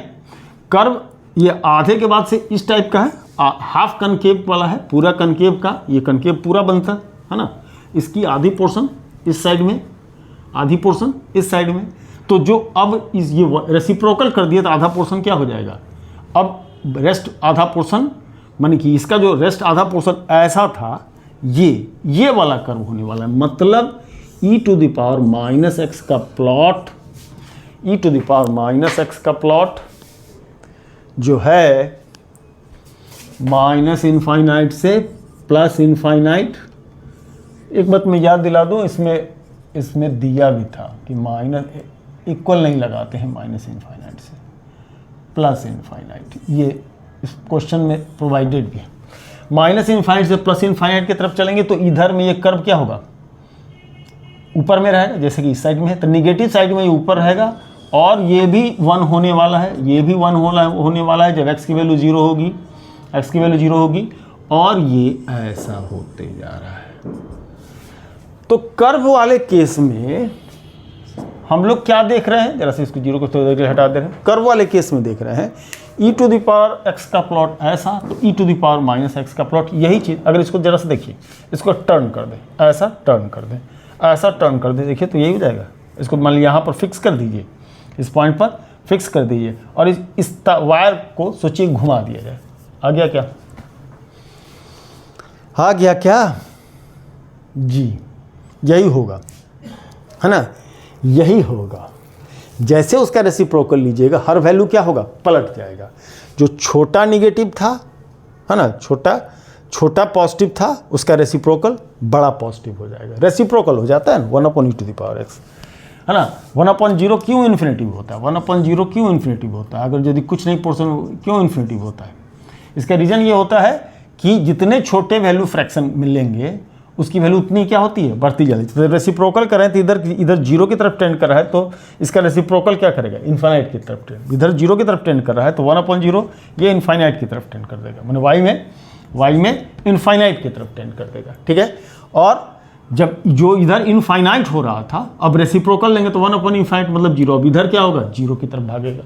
कर्व ये आधे के बाद से इस टाइप का है, हाफ कनकेव वाला है, पूरा कनकेव का, ये कनकेव पूरा बनता है ना। इसकी आधी पोर्शन इस साइड में, आधी पोर्शन इस साइड में, तो जो अब इस ये रेसिप्रोकल कर दिया तो आधा पोर्शन क्या हो जाएगा, अब रेस्ट आधा पोर्शन, माने कि इसका जो रेस्ट आधा पोर्शन ऐसा था, ये वाला कर्व होने वाला है। मतलब e to the power minus x का plot, e to the power minus x का प्लॉट जो है माइनस इनफाइनाइट से प्लस इनफाइनाइट। एक बात मैं याद दिला दूं, इसमें दिया भी था कि माइनस इक्वल नहीं लगाते हैं माइनस इनफाइनाइट से प्लस इनफाइनाइट, ये इस क्वेश्चन में प्रोवाइडेड भी है। माइनस इनफाइनाइट से प्लस इनफाइनाइट की तरफ चलेंगे तो इधर में ये कर्व क्या होगा, ऊपर में रहेगा, जैसे कि इस साइड में है, तो निगेटिव साइड में ये ऊपर रहेगा, और ये भी 1 होने वाला है, ये भी 1 होने वाला है जब x की वैल्यू 0 होगी, x की वैल्यू 0 होगी, और ये ऐसा होते जा रहा है। तो कर्व वाले केस में हम लोग क्या देख रहे हैं, जरा से इसको जीरो को थोड़ी देर के लिए हटा दे रहे हैं, कर्व वाले केस में देख रहे हैं e to the power x का प्लॉट ऐसा, तो e to the power minus x का प्लॉट यही चीज़। अगर इसको जरा से देखिए, इसको टर्न कर दें, ऐसा टर्न कर दें, ऐसा टर्न कर दें, देखिए तो यही हो जाएगा। इसको मान लीजिए यहाँ पर फिक्स कर दीजिए, इस पॉइंट पर फिक्स कर दीजिए और इस वायर को सोचिए घुमा दिया जाए, आ गया क्या? आ गया क्या जी? यही होगा, है ना, यही होगा। जैसे उसका रेसिप्रोकल लीजिएगा, हर वैल्यू क्या होगा, पलट जाएगा। जो छोटा निगेटिव था, है ना, छोटा पॉजिटिव था, उसका रेसिप्रोकल बड़ा पॉजिटिव हो जाएगा। रेसिप्रोकल हो जाता है ना 1/e⁻x, है ना। 1/0 क्यों इन्फिनेटिव होता है? 1/0 क्यों इन्फिनेटिव होता है? अगर यदि कुछ नहीं पोर्शन क्यों इन्फिनेटिव होता है? इसका रीज़न ये होता है कि जितने छोटे वैल्यू फ्रैक्शन मिलेंगे उसकी वैल्यू उतनी क्या होती है, बढ़ती जाती है। तो रेसिप्रोकल करें तो इधर जीरो की तरफ टेंड कर रहा है, तो इसका रेसिप्रोकल क्या करेगा, इन्फाइनाइट की तरफ टेंड। इधर जीरो की तरफ टेंड कर रहा है तो 1/0 ये इन्फाइनाइट की तरफ टेंड कर देगा, मैंने वाई में इन्फाइनाइट की तरफ टेंड कर देगा, ठीक है। और जब जो इधर इनफाइनाइट हो रहा था, अब रेसिप्रोकल लेंगे तो 1/∞ मतलब जीरो। अब इधर क्या होगा, जीरो की तरफ भागेगा,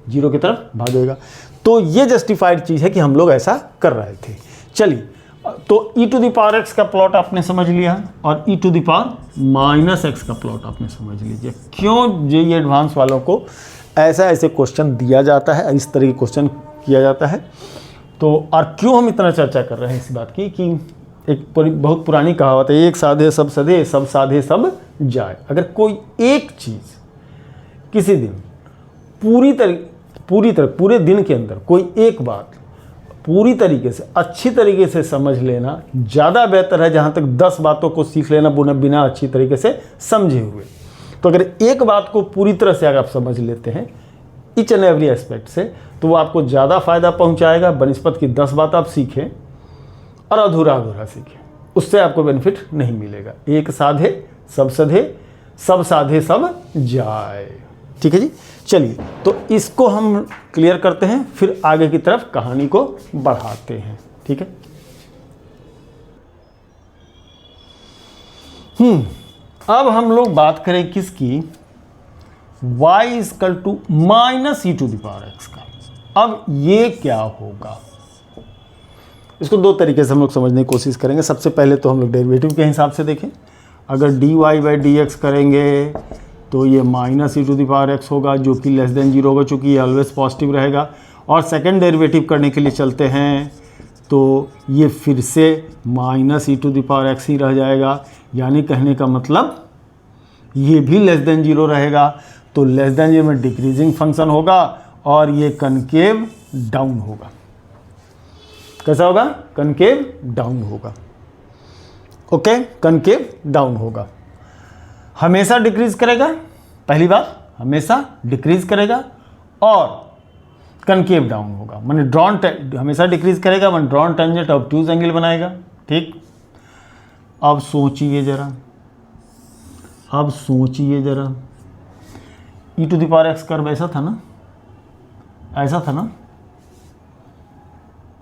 जीरो की तरफ भागेगा। तो ये जस्टिफाइड चीज़ है कि हम लोग ऐसा कर रहे थे। चलिए, तो e⁻x का प्लॉट आपने समझ लिया और e⁻⁻x का प्लॉट आपने समझ लीजिए। क्यों जेईई एडवांस वालों को ऐसे क्वेश्चन दिया जाता है, इस तरह के क्वेश्चन किया जाता है। तो और क्यों हम इतना चर्चा कर रहे हैं इस बात की कि एक बहुत पुरानी कहावत है, एक साधे सब सधे, सब साधे सब जाए। अगर कोई एक चीज़ किसी दिन पूरी तरह पूरे दिन के अंदर कोई एक बात पूरी तरीके से अच्छी तरीके से समझ लेना ज़्यादा बेहतर है, जहाँ तक 10 बातों को सीख लेना बिना अच्छी तरीके से समझे हुए। तो अगर एक बात को पूरी तरह से अगर आप समझ लेते हैं ईच एंड एवरी एस्पेक्ट से, तो वो आपको ज़्यादा फ़ायदा पहुँचाएगा बनिस्पत की 10 बात आप सीखें और अधूरा सीखें, उससे आपको बेनिफिट नहीं मिलेगा। एक साधे सब सधे, सब साधे सब जाए, ठीक है जी। चलिए, तो इसको हम क्लियर करते हैं, फिर आगे की तरफ कहानी को बढ़ाते हैं, ठीक है। अब हम लोग बात करें किसकी, y = -e⁻x का। अब ये क्या होगा, इसको दो तरीके से हम लोग समझने की कोशिश करेंगे। सबसे पहले तो हम लोग डेरिवेटिव के हिसाब से देखें। अगर dy/dx करेंगे तो ये -e⁻x होगा, जो कि <0 होगा, चूँकि ये ऑलवेज पॉजिटिव रहेगा। और सेकंड डेरिवेटिव करने के लिए चलते हैं तो ये फिर से -e⁻x ही रह जाएगा, यानी कहने का मतलब ये भी <0 रहेगा। तो <0 में डिक्रीजिंग फंक्शन होगा और ये कनकेव डाउन होगा। कैसा होगा, कनकेव डाउन होगा, ओके, कनकेव डाउन होगा। हमेशा डिक्रीज करेगा, पहली बात हमेशा डिक्रीज करेगा और कनकेव डाउन होगा, माने ड्रॉन हमेशा डिक्रीज करेगा, माने ड्रॉन टेंजेंट ऑब्ट्यूज एंगल बनाएगा, ठीक। अब सोचिए जरा, e⁻x कर्व ऐसा था ना, ऐसा था ना,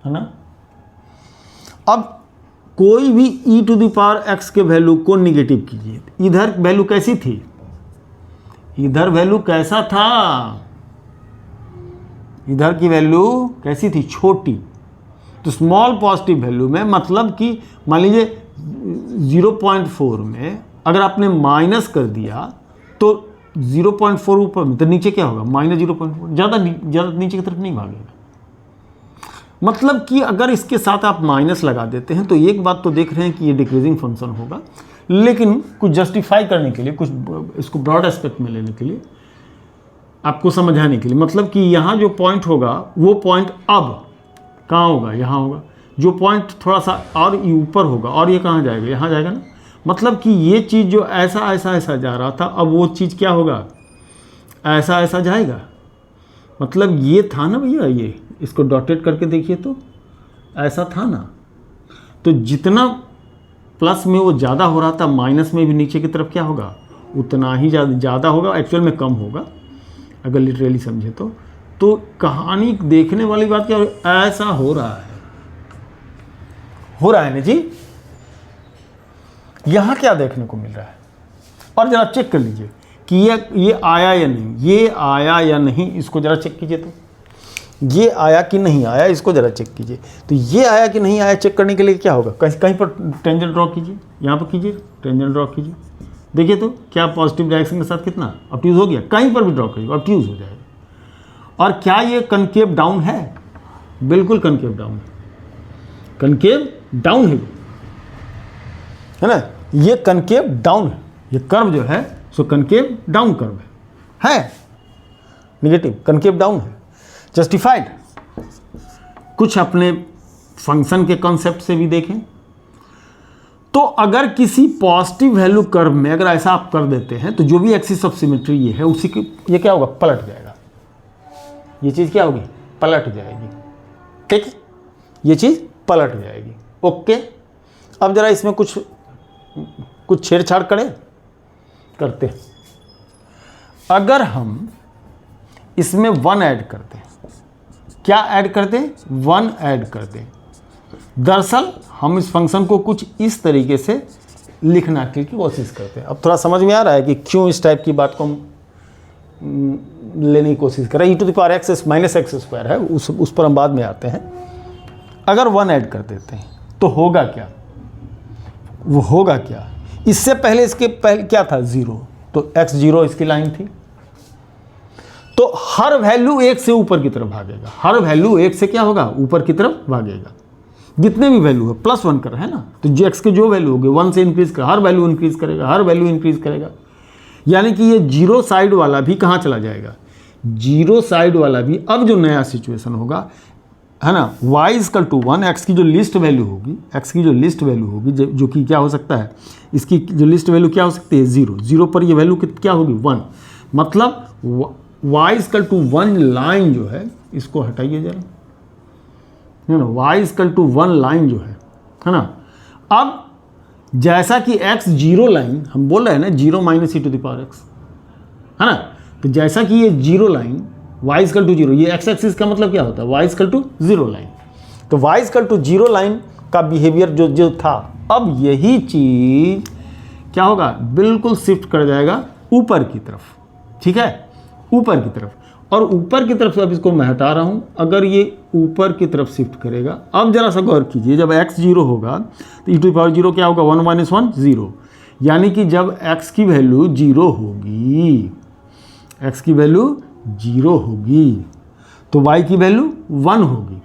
है ना। अब कोई भी e⁻x के वैल्यू को निगेटिव कीजिए, इधर वैल्यू कैसी थी, इधर वैल्यू कैसा था, इधर की वैल्यू कैसी थी, छोटी। तो स्मॉल पॉजिटिव वैल्यू में मतलब कि मान लीजिए 0.4 में अगर आपने माइनस कर दिया तो 0.4 ऊपर में, तो नीचे क्या होगा, -0.4, ज़्यादा नीचे की तरफ नहीं भागेगा। मतलब कि अगर इसके साथ आप माइनस लगा देते हैं तो एक बात तो देख रहे हैं कि ये डिक्रीजिंग फंक्शन होगा, लेकिन कुछ जस्टिफाई करने के लिए, कुछ इसको ब्रॉड एस्पेक्ट में लेने के लिए, आपको समझाने के लिए, मतलब कि यहाँ जो पॉइंट होगा वो पॉइंट अब कहाँ होगा, यहाँ होगा। जो पॉइंट थोड़ा सा और ऊपर होगा और ये कहाँ जाएगा, यहाँ जाएगा ना। मतलब कि ये चीज़ जो ऐसा जा रहा था, अब वो चीज़ क्या होगा, ऐसा जाएगा। मतलब ये था ना भैया, ये इसको डॉटेड करके देखिए तो ऐसा था ना। तो जितना प्लस में वो ज़्यादा हो रहा था, माइनस में भी नीचे की तरफ क्या होगा, उतना ही ज़्यादा होगा, एक्चुअल में कम होगा अगर लिटरली समझे तो कहानी देखने वाली बात क्या, ऐसा हो रहा है ना जी। यहाँ क्या देखने को मिल रहा है, और जरा चेक कर लीजिए कि ये आया या नहीं, ये आया या नहीं, इसको ज़रा चेक कीजिए। तो ये आया कि नहीं आया, इसको ज़रा चेक कीजिए। तो ये आया कि नहीं आया चेक करने के लिए क्या होगा, कहीं पर टेंजेंट ड्रॉ कीजिए, यहाँ पर कीजिए, टेंजेंट ड्रॉ कीजिए। देखिए तो क्या पॉजिटिव डायरेक्शन के साथ कितना ऑब्ट्यूज हो गया, कहीं पर भी ड्रॉ करिए ऑब्ट्यूज हो जाएगा। और क्या ये कनकेव डाउन है, बिल्कुल कनकेव डाउन है, कनकेव डाउन है ना, ये कनकेव डाउन है, ये कर्व जो है सो कनकेव डाउन कर्व है नेगेटिव कनकेव डाउन है, जस्टिफाइड। कुछ अपने फंक्शन के कॉन्सेप्ट से भी देखें तो अगर किसी पॉजिटिव वैल्यू कर्व में अगर ऐसा आप कर देते हैं तो जो भी एक्सिस ऑफ सिमेट्री ये है उसी की ये क्या होगा, पलट जाएगा। ये चीज़ क्या होगी, पलट जाएगी। ठीक है, ये चीज़ पलट जाएगी। ओके, अब जरा इसमें कुछ छेड़छाड़ करते हैं। अगर हम इसमें 1 ऐड करते हैं, क्या ऐड करते हैं, 1 ऐड करते हैं। दरअसल हम इस फंक्शन को कुछ इस तरीके से लिखना की कोशिश करते हैं। अब थोड़ा समझ में आ रहा है कि क्यों इस टाइप की बात को हम लेने की कोशिश कर रहे हैं। e⁻x माइनस एक्स स्क्वायर है, उस पर हम बाद में आते हैं। अगर 1 ऐड कर देते हैं तो होगा क्या, वो होगा क्या, इससे पहले इसके पहले क्या था 0, तो x0 इसकी लाइन थी। तो हर वैल्यू 1 से ऊपर की तरफ भागेगा, हर वैल्यू 1 से क्या होगा, ऊपर की तरफ भागेगा। जितने भी वैल्यू है +1 कर रहा है ना, तो जो x के जो वैल्यू होगी 1 से इंक्रीज कर, हर वैल्यू इंक्रीज करेगा, हर वैल्यू इंक्रीज करेगा। यानी कि ये 0 साइड वाला भी कहाँ चला जाएगा, 0 साइड वाला भी। अब जो नया सिचुएशन होगा है ना, y = 1, x की जो लिस्ट वैल्यू होगी, x की जो लिस्ट वैल्यू होगी जो कि क्या हो सकता है, इसकी जो लिस्ट वैल्यू क्या हो सकती है 0 पर ये वैल्यू क्या होगी 1। मतलब y = 1 लाइन जो है, इसको हटाइए जरा, है ना, y = 1 लाइन जो है ना। अब जैसा कि x0 लाइन हम बोल रहे हैं ना, 0 - e⁻x है ना, तो जैसा कि ये 0 लाइन y = 0, ये x एक्सिस का मतलब क्या होता है, y = 0 लाइन। तो y = 0 लाइन का बिहेवियर जो था, अब यही चीज क्या होगा, बिल्कुल शिफ्ट कर जाएगा ऊपर की तरफ। ठीक है, ऊपर की तरफ। और ऊपर की तरफ से अब इसको मैं हटा रहा हूं, अगर ये ऊपर की तरफ शिफ्ट करेगा। अब जरा सा गौर कीजिए, जब x 0 होगा तो e⁻0 क्या होगा, 1 - 1 0। यानी कि जब x की वैल्यू 0 होगी, x की वैल्यू 0 होगी तो y की वैल्यू 1 होगी,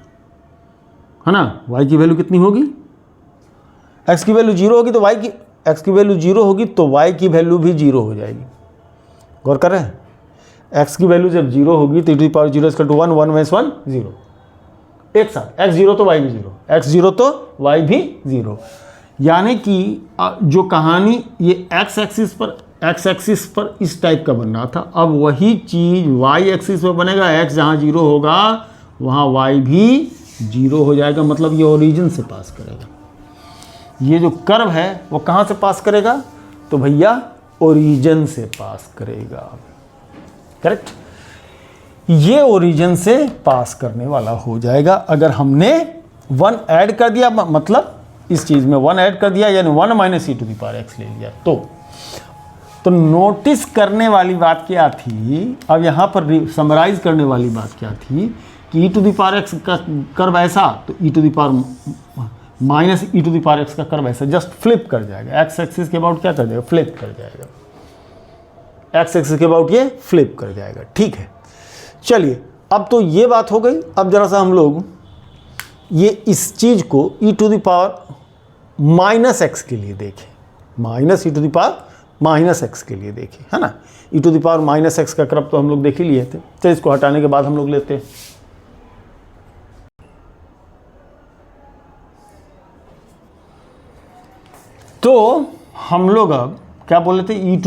है ना। y की वैल्यू कितनी होगी, x की वैल्यू 0 होगी तो x की वैल्यू 0 होगी तो y की वैल्यू भी 0 हो जाएगी। गौर कर रहे हैं, x की वैल्यू जब 0 होगी तो e⁻0 = 1, 1 - 1 0, एक साथ x 0 तो y भी 0, x 0 तो y भी 0। यानी कि जो कहानी ये x एक्सिस पर इस टाइप का बन रहा था, अब वही चीज़ y एक्सिस पर बनेगा। x जहाँ 0 होगा वहाँ y भी 0 हो जाएगा, मतलब ये ओरिजिन से पास करेगा। ये जो कर्व है वो कहाँ से पास करेगा, तो भैया ओरिजिन से पास करेगा। करेक्ट, ये ओरिजिन से पास करने वाला हो जाएगा। अगर हमने 1 ऐड कर दिया, मतलब इस चीज़ में 1 ऐड कर दिया, यानी 1 - e⁻x ले लिया, तो नोटिस करने वाली बात क्या थी, अब यहाँ पर समराइज करने वाली बात क्या थी कि e⁻x का कर्व ऐसा, तो e⁻x का कर्व ऐसा जस्ट फ्लिप कर जाएगा, x एक्सिस के अबाउट क्या कर जाएगा, फ्लिप कर जाएगा, x एक्सिस के अबाउट ये फ्लिप कर जाएगा। ठीक है, चलिए अब तो ये बात हो गई। अब जरा सा हम लोग ये इस चीज़ को e⁻−x के लिए देखें, -e⁻−x के लिए देखें, है ना। e⁻−x का कर्व तो हम लोग देख ही लिए थे, तो इसको हटाने के बाद हम लोग लेते हैं। तो हम लोग अब क्या बोले थे, e⁻−x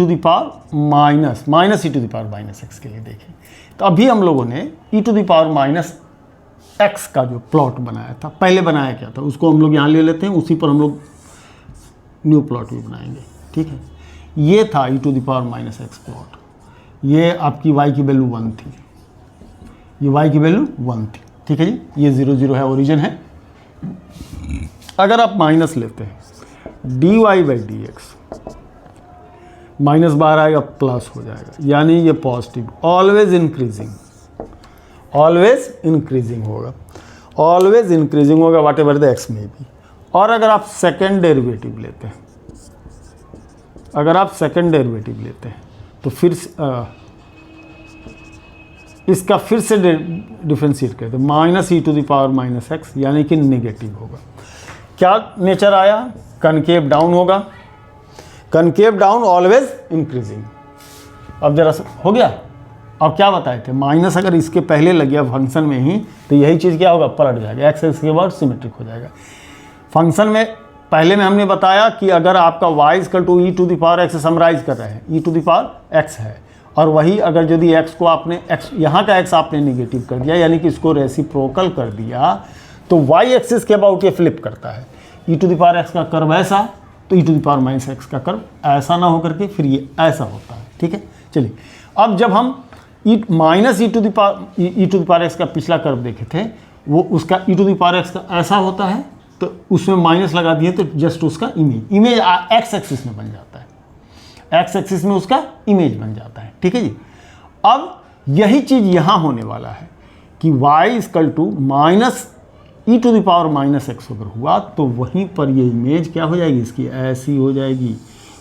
के लिए देखें। तो अभी हम लोगों ने e⁻−x का जो प्लॉट बनाया था, पहले बनाया क्या था उसको हम लोग यहाँ ले लेते हैं, उसी पर हम लोग न्यू प्लॉट भी बनाएंगे। ठीक है, ये था e⁻−x प्लॉट, ये आपकी y की वैल्यू 1 थी, ये y की वैल्यू 1 थी। ठीक है जी, ये 0 0 है, ओरिजिन है। अगर आप माइनस लेते हैं dy/dx, माइनस बाहर आएगा प्लस हो जाएगा, यानी ये positive, always increasing, always increasing होगा, ऑलवेज इंक्रीजिंग होगा वाट एवर द एक्स में भी। और अगर आप सेकेंड डेरिवेटिव लेते हैं, अगर आप सेकेंड डेरिवेटिव लेते हैं तो फिर इसका फिर से डिफ्रेंशिएट करते हैं, minus e to the power minus x, यानी कि नेगेटिव होगा। क्या नेचर आया, कनकेव डाउन होगा, कनकेव डाउन ऑलवेज इंक्रीजिंग। अब जरा हो गया, अब क्या बताए थे, माइनस अगर इसके पहले लग गया फंक्शन में ही तो यही चीज़ क्या होगा, पलट जाएगा, एक्स एक्स के बाद सिमेट्रिक हो जाएगा। फंक्शन में पहले में हमने बताया कि अगर आपका y equal to e to the power x summarize कर रहे हैं, e to the power x है, और वही अगर यदि x को आपने x यहाँ का x आपने नेगेटिव कर दिया, यानी कि इसको रेसिप्रोकल कर दिया, तो y एक्सिस के अबाउट ये फ्लिप करता है। E to the power x का कर्व ऐसा, तो e to the power minus x का कर्व ऐसा ना होकर के फिर ये ऐसा होता है। ठीक है, चलिए अब जब हम minus e to the power x का पिछला कर्व देखे थे, वो उसका e to the power x का ऐसा होता है, तो उसमें माइनस लगा दिए तो जस्ट उसका इमेज एक्स एक्सिस में बन जाता है, एक्स एक्सिस में उसका इमेज बन जाता है। ठीक है जी, अब यही चीज़ यहाँ होने वाला है कि y equal to minus e to the power minus x अगर हुआ तो वहीं पर ये इमेज क्या हो जाएगी, इसकी ऐसी हो जाएगी।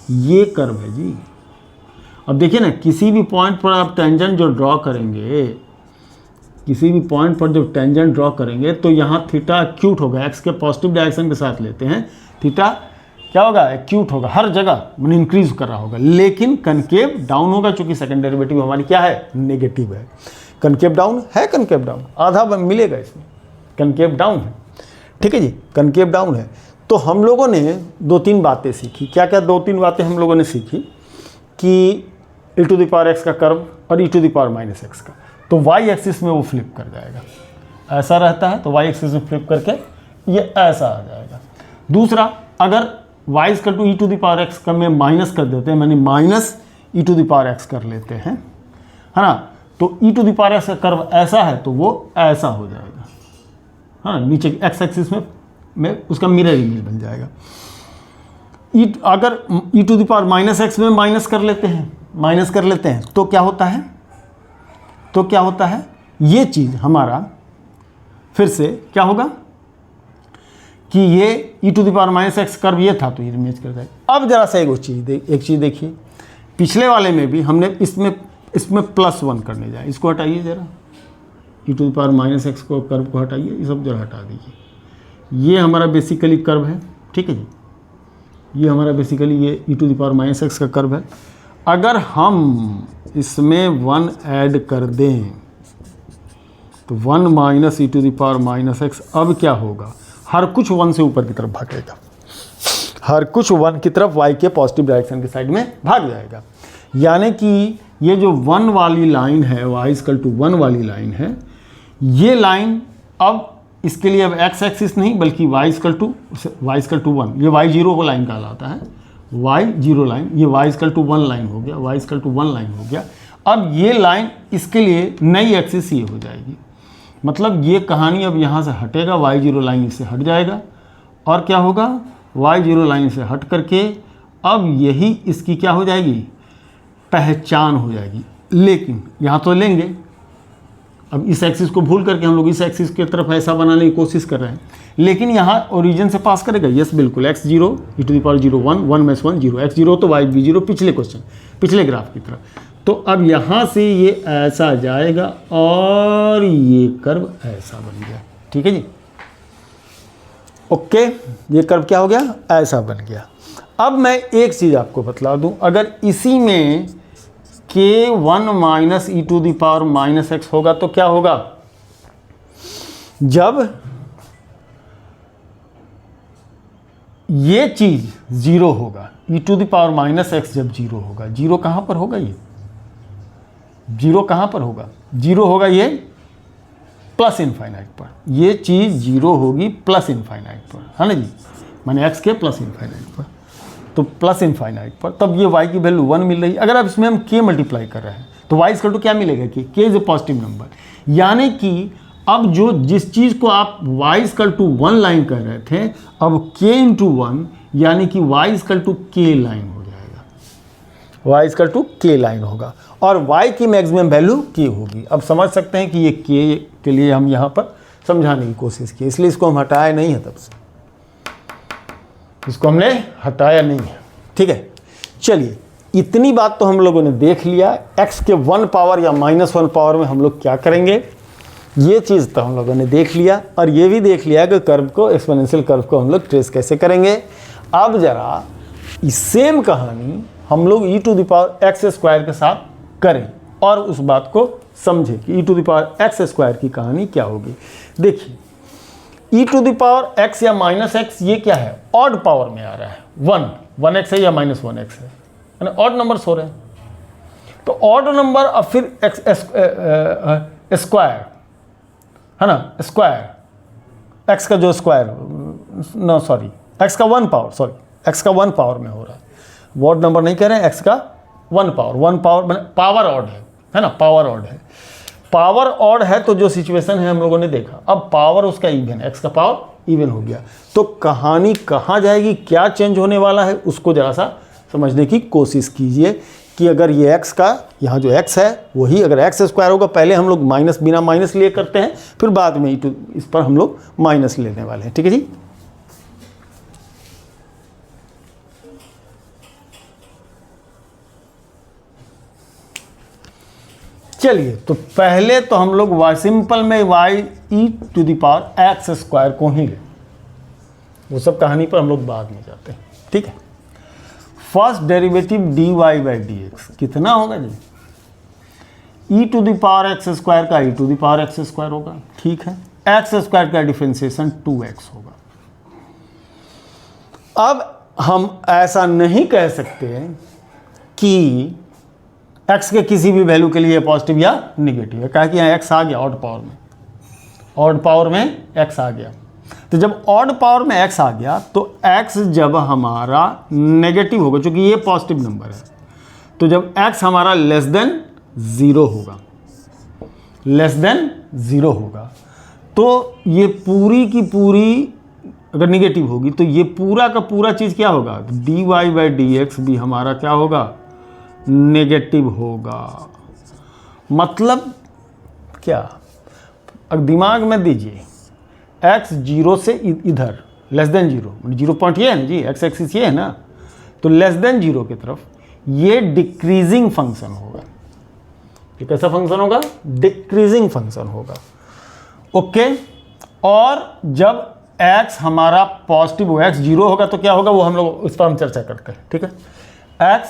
ये कर्व है जी। अब देखिए ना, किसी भी पॉइंट पर आप टेंजेंट जो ड्रॉ करेंगे, किसी भी पॉइंट पर जब टेंजेंट ड्रॉ करेंगे तो यहाँ थीटा एक्यूट होगा, एक्स के पॉजिटिव डायरेक्शन के साथ लेते हैं, थीटा क्या होगा, एक्यूट होगा, हर जगह मैंने इंक्रीज कर रहा होगा, लेकिन कनकेव डाउन होगा, चूंकि सेकंड डेरिवेटिव हमारी क्या है, नेगेटिव है। कनकेव डाउन है, कनकेव डाउन आधा मिलेगा इसमें, कनकेव डाउन है। ठीक है जी, कनकेव डाउन है। तो हम लोगों ने दो तीन बातें सीखी, क्या क्या दो तीन बातें हम लोगों ने सीखी कि e to the power x का कर्व और e to the power minus x का, तो वाई एक्सिस में वो फ्लिप कर जाएगा, ऐसा रहता है तो वाई एक्सिस में फ्लिप करके ये ऐसा आ जाएगा। दूसरा, अगर y equal to e to the power x का में माइनस कर देते हैं, मैंने minus e to the power x कर लेते हैं, है ना, तो e to the power x का कर्व ऐसा है तो वो ऐसा हो जाएगा, हाँ, नीचे एक्स एक्सिस में उसका मिरर इमेज बन जाएगा। अगर e to the power minus x में माइनस कर लेते हैं तो क्या होता है, तो क्या होता है, ये चीज़ हमारा फिर से क्या होगा कि ये e to the power minus x curve ये था तो ये इमेज कर जाएगा। अब जरा सा एक चीज़ देखिए, पिछले वाले में भी हमने इसमें प्लस वन करने जाए, इसको हटाइए जरा, e to the power minus x को कर्व को हटाइए, ये सब जरा हटा दीजिए। ये हमारा बेसिकली कर्व है, ठीक है जी, ये हमारा बेसिकली ये e to the power minus x का कर्व है। अगर हम इसमें वन ऐड कर दें तो one minus e to the power minus x, अब क्या होगा, हर कुछ वन से ऊपर की तरफ भागेगा, हर कुछ वन की तरफ y के पॉजिटिव डायरेक्शन के साइड में भाग जाएगा। यानी कि ये जो वन वाली लाइन है, y इक्वल टू वन वाली लाइन है, ये लाइन अब इसके लिए अब x एक्सिस नहीं बल्कि y इक्वल टू वन, ये y जीरो को लाइन कहलाता है, y जीरो लाइन, ये y equal to one line हो गया, y equal to one line हो गया। अब ये लाइन इसके लिए नई एक्सिस ये हो जाएगी, मतलब ये कहानी अब यहाँ से हटेगा, y जीरो लाइन इससे हट जाएगा और क्या होगा, y जीरो लाइन से हट करके अब यही इसकी क्या हो जाएगी, पहचान हो जाएगी। लेकिन यहाँ तो लेंगे, अब इस एक्सिस को भूल करके हम लोग इस एक्सिस की तरफ ऐसा बनाने की कोशिश कर रहे हैं, लेकिन यहाँ ओरिजिन से पास करेगा, यस बिल्कुल, x zero e to the power zero one, one में वन जीरो, x जीरो तो y भी जीरो, पिछले क्वेश्चन पिछले ग्राफ की तरफ। तो अब यहाँ से ये ऐसा जाएगा और ये कर्व ऐसा बन गया, ठीक है जी, ओके, ये कर्व क्या हो गया, ऐसा बन गया। अब मैं एक चीज़ आपको बतला दूं, अगर इसी में k1 minus e to the power minus x होगा तो क्या होगा, जब ये चीज़ जीरो होगा, e to the power minus x जब जीरो होगा, जीरो कहाँ पर होगा, ये जीरो कहाँ पर होगा, जीरो होगा ये प्लस इनफाइनाइट पर, ये चीज़ जीरो होगी प्लस इनफाइनाइट पर, है ना जी, मैंने x के प्लस इनफाइनाइट पर, तो प्लस इनफाइनाइट पर, तब ये y की वैल्यू 1 मिल रही है। अगर आप इसमें हम k मल्टीप्लाई कर रहे हैं तो y इक्वल टू क्या मिलेगा, k is a positive number, यानी कि अब जो जिस चीज़ को आप y इक्वल टू 1 लाइन कर रहे थे, अब k इंटू 1 यानी कि y equal to k line हो जाएगा, y equal to k line होगा और y की मैक्सिमम वैल्यू k होगी। अब समझ सकते हैं कि ये k के लिए हम यहाँ पर समझाने की कोशिश की, इसलिए इसको हम हटाया नहीं है, तब से इसको हमने हटाया नहीं है। ठीक है, चलिए इतनी बात तो हम लोगों ने देख लिया। x के 1 पावर या -1 पावर में हम लोग क्या करेंगे, ये चीज़ तो हम लोगों ने देख लिया और ये भी देख लिया कि कर्व को, एक्सपोनेंशियल कर्व को हम लोग ट्रेस कैसे करेंगे। अब जरा सेम कहानी हम लोग e⁻x² के साथ करें और उस बात को समझें कि e⁻x² की कहानी क्या होगी। देखिए e⁻x या -x ये क्या है, ऑड पावर में आ रहा है, 1x है या -1x है, यानी ऑड नंबर्स हो रहे हैं। तो ऑड नंबर अब फिर स्क्वायर है ना, स्क्वायर x का जो स्क्वायर, नो सॉरी x का 1 पावर, सॉरी x का 1 पावर में हो रहा है, वॉट नंबर नहीं कह रहे हैं, x का 1 पावर पावर ऑड है ना, पावर ऑड है। पावर ऑड है तो जो सिचुएशन है हम लोगों ने देखा, अब पावर उसका इवन, x का पावर इवन हो गया, तो कहानी कहाँ जाएगी, क्या चेंज होने वाला है, उसको जरा सा समझने की कोशिश कीजिए कि अगर ये x का, यहाँ जो x है वही अगर x² होगा, पहले हम लोग माइनस बिना माइनस लिए करते हैं, फिर बाद में इस पर हम लोग माइनस लेने वाले हैं। ठीक है जी, चलिए तो पहले तो हम लोग सिंपल में y(e⁻x² को ही ले, वो सब कहानी पर हम लोग बाद में जाते हैं। ठीक है, फर्स्ट डेरिवेटिव dy/dx कितना होगा जी, e⁻x² का e⁻x² होगा। ठीक है, x² का डिफरेंशिएशन 2x होगा। अब हम ऐसा नहीं कह सकते कि x के किसी भी वैल्यू के लिए पॉजिटिव या निगेटिव है, कहा कि यहाँ x आ गया ऑड पावर में, ऑड पावर में x आ गया। तो जब ऑड पावर में x आ गया तो x जब हमारा नेगेटिव होगा, क्योंकि ये पॉजिटिव नंबर है, तो जब x हमारा लेस देन 0 होगा, लेस देन 0 होगा, तो ये पूरी की पूरी अगर निगेटिव होगी तो ये पूरा का पूरा चीज़ क्या होगा, dy/dx भी हमारा क्या होगा, नेगेटिव होगा। मतलब क्या, अब दिमाग में दीजिए, x 0 से इधर लेस देन 0, 0 पॉइंट ये है ना जी, x एक्सिस ये है ना, तो लेस देन 0 की तरफ ये डिक्रीजिंग फंक्शन होगा। ये कैसा फंक्शन होगा, डिक्रीजिंग फंक्शन होगा। ओके, और जब x हमारा पॉजिटिव होगा, x 0 होगा तो क्या होगा, वो हम लोग उस पर हम चर्चा करते हैं। ठीक है, x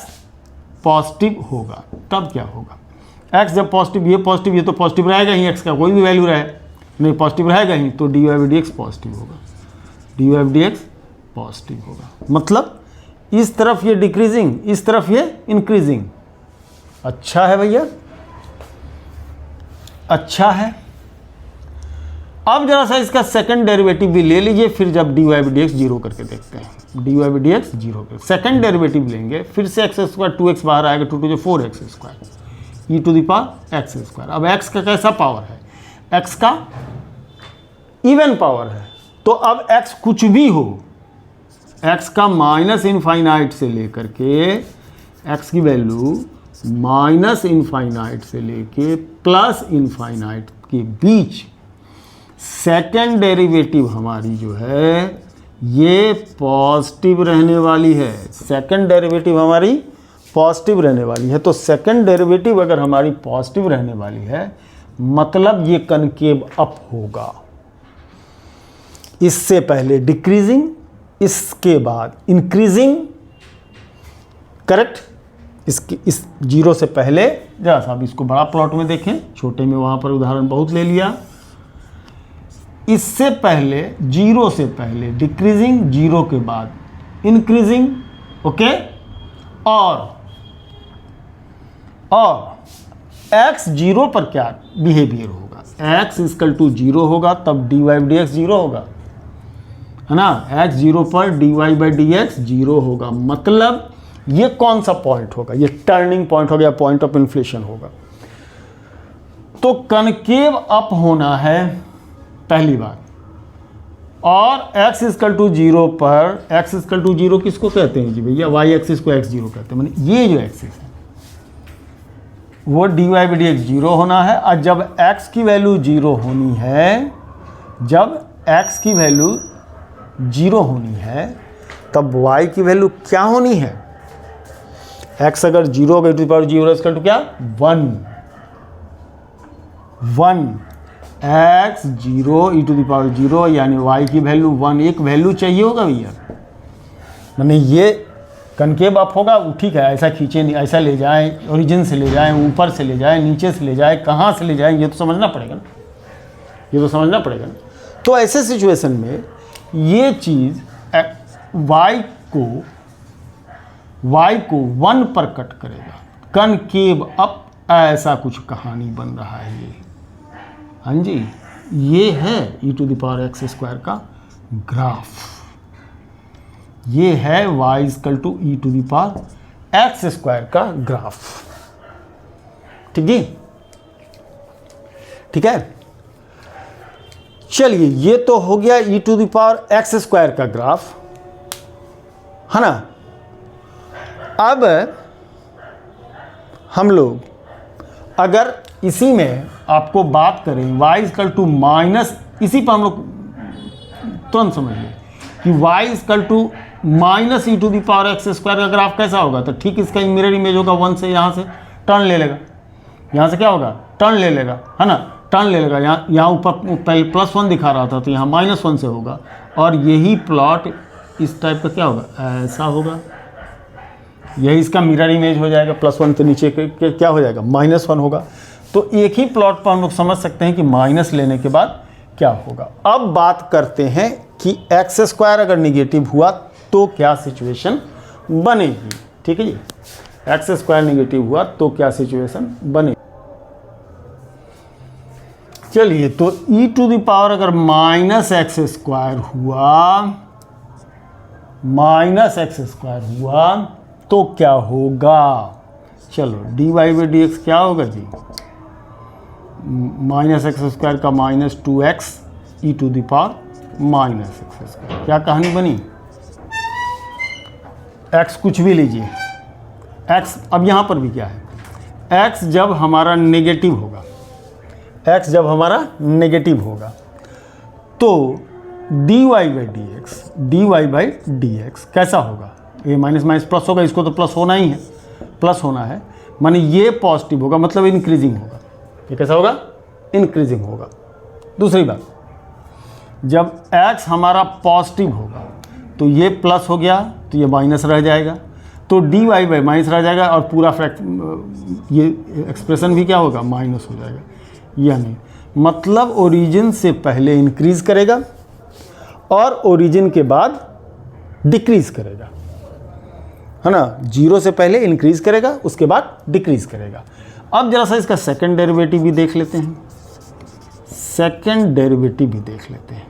पॉजिटिव होगा तब क्या होगा, x जब पॉजिटिव, ये तो पॉजिटिव रहेगा ही, x का कोई भी वैल्यू रहे नहीं पॉजिटिव रहेगा ही, तो dy/dx पॉजिटिव होगा, dy/dx पॉजिटिव होगा। मतलब इस तरफ ये डिक्रीजिंग, इस तरफ ये इंक्रीजिंग। अच्छा है भैया, अच्छा है। अब जरा सा इसका सेकंड डेरिवेटिव भी ले लीजिए, फिर जब dy/dx 0 करके देखते हैं, dy/dx 0 कर सेकंड डेरिवेटिव लेंगे, फिर से x² 2x बाहर आएगा, 2 × 4x² e⁻x²। अब x का कैसा पावर है, x का इवन पावर है, तो अब x कुछ भी हो, x का -∞ से लेकर के x की वैल्यू -∞ से लेके +∞ के बीच सेकेंड डेरिवेटिव हमारी जो है ये पॉजिटिव रहने वाली है, सेकेंड डेरिवेटिव हमारी पॉजिटिव रहने वाली है। तो सेकेंड डेरिवेटिव अगर हमारी पॉजिटिव रहने वाली है, मतलब ये कनकेव अप होगा। इससे पहले डिक्रीजिंग, इसके बाद इंक्रीजिंग, करेक्ट। इस 0 से पहले जरा सा, अब इसको बड़ा प्लॉट में देखें, छोटे में वहाँ पर उदाहरण बहुत ले लिया। इससे पहले 0 से पहले डिक्रीजिंग, 0 के बाद इंक्रीजिंग, ओके। और x 0 पर क्या बिहेवियर होगा, x = 0 होगा तब dy/dx 0 होगा, है ना। x 0 पर dy/dx 0 होगा, मतलब ये कौन सा पॉइंट होगा, ये टर्निंग पॉइंट हो गया, पॉइंट ऑफ इन्फ्लेशन होगा। तो कनकेव अप होना है पहली बात। और x = 0 पर, x = 0 किसको कहते हैं जी भैया, y एक्सिस को x0 कहते हैं, माने ये जो एक्सिस है वो dy by d x zero होना है, और जब x की वैल्यू जीरो होनी है, जब x की वैल्यू जीरो होनी है तब y की वैल्यू क्या होनी है? x अगर जीरो होगा टू द पावर जीरो इसका टू क्या? 1 x zero e to the power zero, यानी y की वैल्यू 1। एक वैल्यू चाहिए होगा भैया, मैंने ये कनकेव अप होगा, ठीक है, ऐसा खींचे नहीं, ऐसा ले जाएं, ओरिजिन से ले जाएं, ऊपर से ले जाएं, नीचे से ले जाएं, कहाँ से ले जाएं, ये तो समझना पड़ेगा ना, ये तो समझना पड़ेगा ना। तो ऐसे सिचुएशन में ये चीज़ y को 1 पर कट करेगा, कनकेव अप, ऐसा कुछ कहानी बन रहा है ये। हाँ जी, ये है e to the power x square का ग्राफ, ये है y equal to e to the power x square का ग्राफ। ठीक है, ठीक है। चलिए, ये तो हो गया e to the power x square का ग्राफ, है ना। अब हम लोग अगर इसी में आपको बात करें y इक्वल टू माइनस, इसी पर हम लोग तुरंत समझ लें कि y equal to minus e to the power x square का ग्राफ कैसा होगा, तो ठीक इसका मिरर इमेज होगा 1 से, यहाँ से टर्न ले लेगा, यहाँ से क्या होगा, टर्न ले लेगा, है ना, टर्न ले लेगा। यहाँ ऊपर पहले +1 दिखा रहा था तो यहाँ -1 से होगा, और यही प्लॉट इस टाइप का क्या होगा, ऐसा होगा, यही इसका मिरर इमेज हो जाएगा, +1 के नीचे क्या हो जाएगा, -1 होगा। तो एक ही प्लॉट पर हम लोग समझ सकते हैं कि माइनस लेने के बाद क्या होगा। अब बात करते हैं कि एक्स स्क्वायर अगर निगेटिव हुआ तो क्या सिचुएशन बनेगी। ठीक है जी, एक्स स्क्वायर निगेटिव हुआ तो क्या सिचुएशन बनेगी। चलिए, तो ई टू द पावर अगर -x स्क्वायर हुआ, -x स्क्वायर हुआ तो क्या होगा। चलो, dy बाई डी एक्स क्या होगा जी, -x स्क्वायर का -2x e to the power -x square. क्या कहानी बनी, x कुछ भी लीजिए, x अब यहाँ पर भी क्या है, x जब हमारा नेगेटिव होगा, x जब हमारा नेगेटिव होगा तो dy बाई डी एक्स कैसा होगा, ये माइनस माइनस प्लस होगा, इसको तो प्लस होना ही है, प्लस होना है, माने ये पॉजिटिव होगा, मतलब इंक्रीजिंग होगा। ये कैसा होगा, इंक्रीजिंग होगा। दूसरी बात, जब x हमारा पॉजिटिव होगा तो ये प्लस हो गया तो ये माइनस रह जाएगा, तो dy बाई माइनस रह जाएगा, और पूरा ये एक्सप्रेशन भी क्या होगा, माइनस हो जाएगा। यानी मतलब ओरिजिन से पहले इंक्रीज करेगा और ओरिजिन के बाद डिक्रीज करेगा, है ना। जीरो से पहले इंक्रीज करेगा, उसके बाद डिक्रीज करेगा। अब जरा सा इसका सेकंड डेरिवेटिव भी देख लेते हैं, सेकंड डेरिवेटिव भी देख लेते हैं।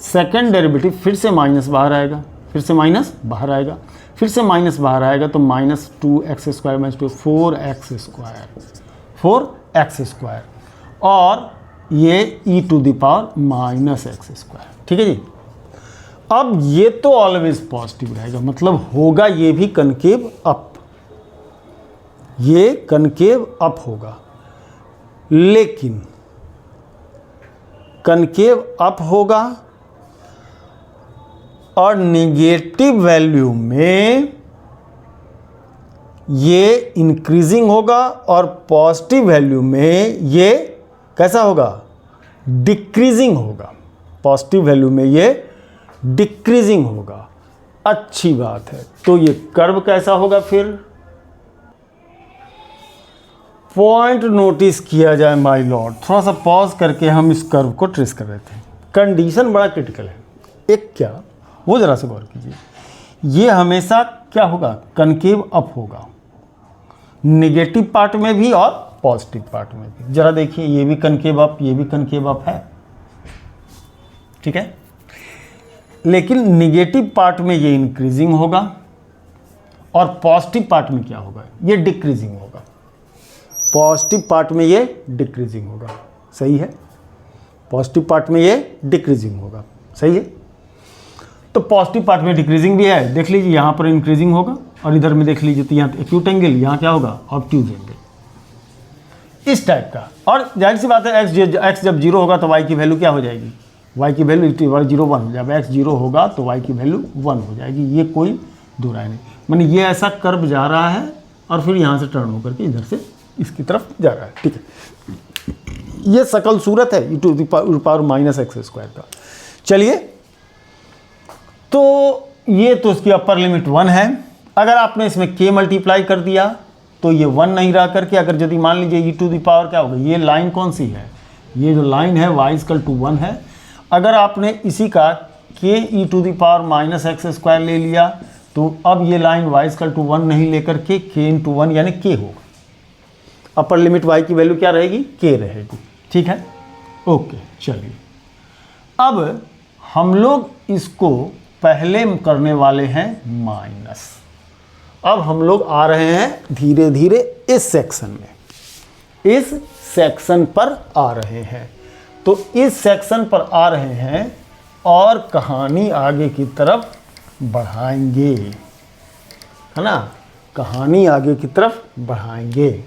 सेकंड डेरिवेटिव फिर से माइनस बाहर आएगा, फिर से माइनस बाहर आएगा, फिर से माइनस बाहर आएगा, तो -2x स्क्वायर -2 4x स्क्वायर, और ये e to the power -x square. ठीक है जी। अब ये तो ऑलवेज पॉजिटिव रहेगा, मतलब होगा ये भी कनकेव अप, ये कनकेव अप होगा। लेकिन कनकेव अप होगा और नेगेटिव वैल्यू में ये इंक्रीजिंग होगा, और पॉजिटिव वैल्यू में ये कैसा होगा, डिक्रीजिंग होगा। पॉजिटिव वैल्यू में ये डिक्रीजिंग होगा। अच्छी बात है। तो ये कर्व कैसा होगा, फिर पॉइंट नोटिस किया जाए माय लॉर्ड। थोड़ा सा पॉज करके हम इस कर्व को ट्रेस कर रहे थे। कंडीशन बड़ा क्रिटिकल है। एक क्या, वो जरा सा गौर कीजिए, ये हमेशा क्या होगा, कनकेव अप होगा, नेगेटिव पार्ट में भी और पॉजिटिव पार्ट में भी। जरा देखिए, ये भी कनकेव अप, ये भी कनकेव अप है, ठीक है। लेकिन नेगेटिव पार्ट में ये इंक्रीजिंग होगा और पॉजिटिव पार्ट में क्या होगा, ये डिक्रीजिंग होगा। पॉजिटिव पार्ट में ये डिक्रीजिंग होगा, सही है। पॉजिटिव पार्ट में ये डिक्रीजिंग होगा, सही है। तो पॉजिटिव पार्ट में डिक्रीजिंग भी है, देख लीजिए यहाँ पर इंक्रीजिंग होगा, और इधर में देख लीजिए तो यहाँ एक्यूट एंगल, यहाँ क्या होगा, ऑब्ट्यूज एंगल। इस टाइप का। और जाहिर सी बात है एक्स जब 0 होगा तो y की वैल्यू क्या हो जाएगी, y की वैल्यू 0 1, जब x 0 होगा तो y की वैल्यू 1 हो जाएगी। ये कोई दो राय नहीं, माने ये ऐसा कर्व जा रहा है और फिर यहाँ से टर्न होकर के इधर से इसकी तरफ जा रहा है। ठीक है, ये सकल सूरत है e⁻⁻x² का। चलिए, तो ये तो इसकी अपर लिमिट 1 है। अगर आपने इसमें k मल्टीप्लाई कर दिया तो ये 1 नहीं रह करके, अगर यदि मान लीजिए e⁻ क्या होगा, ये लाइन कौन सी है, ये जो लाइन है y=1 है। अगर आपने इसी का k e⁻⁻x² ले लिया तो अब ये लाइन y=1 नहीं लेकर के k×1 यानी k होगा। अपर लिमिट y की वैल्यू क्या रहेगी, k रहेगी। ठीक है, ओके। चलिए, अब हम लोग इसको पहले करने वाले हैं माइनस। अब हम लोग आ रहे हैं धीरे धीरे इस सेक्शन में, इस सेक्शन पर आ रहे हैं। तो इस सेक्शन पर आ रहे हैं और कहानी आगे की तरफ बढ़ाएंगे, है ना, कहानी आगे की तरफ बढ़ाएंगे।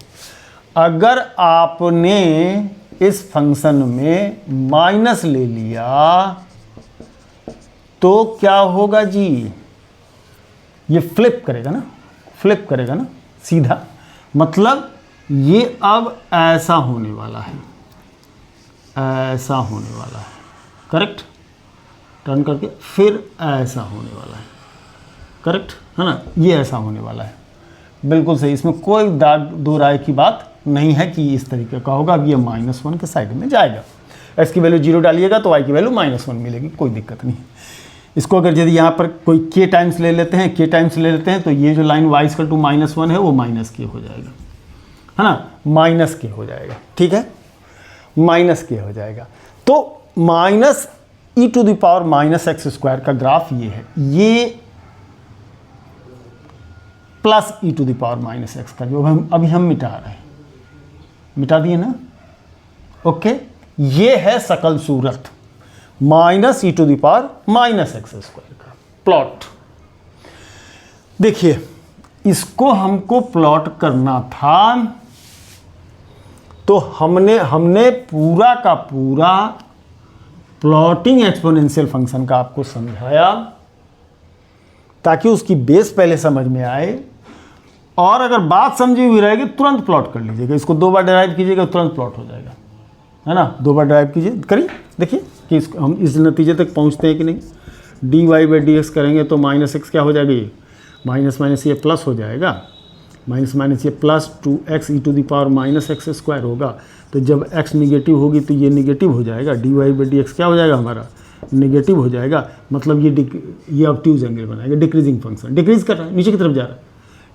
अगर आपने इस फंक्शन में माइनस ले लिया तो क्या होगा जी, ये फ्लिप करेगा ना, फ्लिप करेगा ना सीधा, मतलब ये अब ऐसा होने वाला है, ऐसा होने वाला है, करेक्ट, टर्न करके फिर ऐसा होने वाला है, करेक्ट है ना, ये ऐसा होने वाला है, बिल्कुल सही। इसमें कोई दो राय की बात नहीं है कि इस तरीके का होगा। अब ये -1 के साइड में जाएगा, x की वैल्यू 0 डालिएगा तो y की वैल्यू -1 मिलेगी, कोई दिक्कत नहीं। इसको अगर यदि यहाँ पर कोई k टाइम्स ले लेते हैं, k टाइम्स ले लेते हैं तो ये जो लाइन y=1 है वो -k हो जाएगा, है ना, -k हो जाएगा। ठीक है, -k हो जाएगा। तो e⁻⁻x² का ग्राफ ये है, ये +e⁻⁻x का जो हम अभी हम मिटा रहे हैं, मिटा दिए ना, ओके। ये है सकल सूरत -e⁻⁻x² का प्लॉट। देखिए, इसको हमको प्लॉट करना था तो हमने पूरा का पूरा प्लॉटिंग एक्सपोनेंशियल फंक्शन का आपको समझाया ताकि उसकी बेस पहले समझ में आए, और अगर बात समझी हुई रहेगी तुरंत प्लॉट कर लीजिएगा। इसको 2 बार डिराइव कीजिएगा तुरंत प्लॉट हो जाएगा, है ना। 2 बार डिराइव कीजिए, करिए, देखिए कि हम इस नतीजे तक पहुंचते हैं कि नहीं। dy/dx करेंगे तो -x क्या हो जाएगा, ये माइनस ये प्लस हो जाएगा, माइनस ये +2x e⁻⁻x² होगा। तो जब x निगेटिव होगी तो ये निगेटिव हो जाएगा, dy/dx क्या हो जाएगा हमारा, निगेटिव हो जाएगा, मतलब ये ऑब्ट्यूज एंगल बनाएगा, डिक्रीजिंग फंक्शन, डिक्रीज कर रहा है, नीचे की तरफ जा रहा है।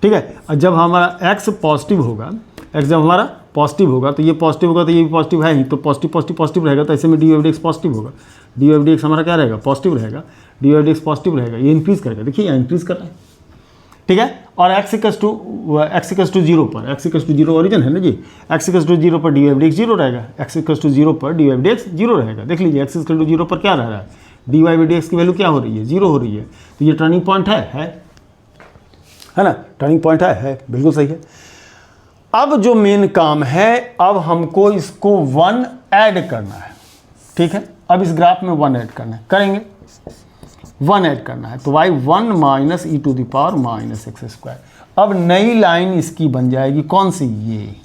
ठीक है, और जब हमारा x पॉजिटिव होगा, x जब हमारा पॉजिटिव होगा तो ये पॉजिटिव होगा, तो ये भी पॉजिटिव है ही, तो पॉजिटिव रहेगा, तो ऐसे में dy/dx पॉजिटिव होगा, dy/dx हमारा क्या रहेगा, पॉजिटिव रहेगा, dy/dx पॉजिटिव रहेगा, ये इंक्रीज करेगा, देखिए यहाँ इंक्रीज कर रहा है। ठीक है, और x = 0 पर, x = 0 ओरिजिन है ना जी, x = 0 पर dy/dx 0 रहेगा, x = 0 पर dy/dx 0 रहेगा। देख लीजिए x = 0 पर क्या रह रहा है, dy/dx की वैल्यू क्या हो रही है, 0 हो रही है। तो ये टर्निंग पॉइंट है ना, टर्निंग पॉइंट है, बिल्कुल सही है। अब जो मेन काम है, अब हमको इसको 1 ऐड करना है। ठीक है, अब इस ग्राफ में 1 ऐड करना है, करेंगे, 1 ऐड करना है तो y1 e⁻⁻x²। अब नई लाइन इसकी बन जाएगी, कौन सी, ये।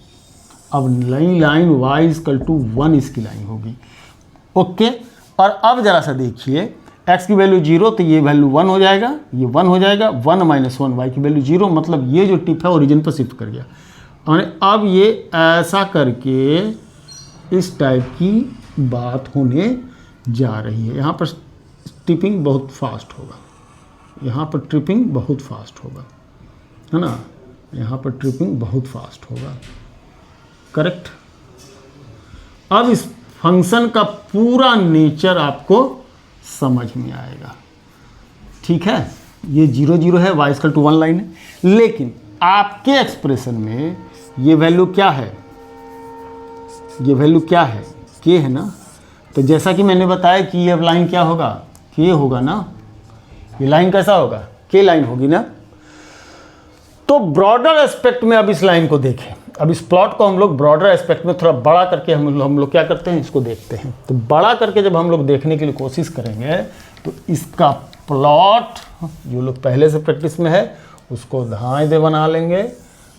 अब नई लाइन y=1 इसकी लाइन होगी, ओके। और अब जरा सा देखिए, x की वैल्यू 0 तो ये वैल्यू 1 हो जाएगा, ये 1 हो जाएगा, 1 - 1 y की वैल्यू 0, मतलब ये जो टिप है ओरिजिन पर शिफ्ट कर गया। और अब ये ऐसा करके इस टाइप की बात होने जा रही है। यहाँ पर टिपिंग बहुत फास्ट होगा, यहाँ पर ट्रिपिंग बहुत फास्ट होगा, है ना, यहाँ पर ट्रिपिंग बहुत फास्ट होगा, करेक्ट। अब इस फंक्शन का पूरा नेचर आपको समझ में आएगा। ठीक है, ये 0 0 है, y=1 लाइन है, लेकिन आपके एक्सप्रेशन में ये वैल्यू क्या है, ये वैल्यू क्या है, k है ना। तो जैसा कि मैंने बताया कि ये लाइन क्या होगा, k होगा ना, ये लाइन कैसा होगा, k लाइन होगी ना। तो ब्रॉडर एस्पेक्ट में अब इस लाइन को देखें, अब इस प्लॉट को हम लोग ब्रॉडर एस्पेक्ट में थोड़ा बड़ा करके हम लोग क्या करते हैं, इसको देखते हैं। तो बड़ा करके जब हम लोग देखने के लिए कोशिश करेंगे तो इसका प्लॉट जो लोग पहले से प्रैक्टिस में है उसको दाएं दे बना लेंगे,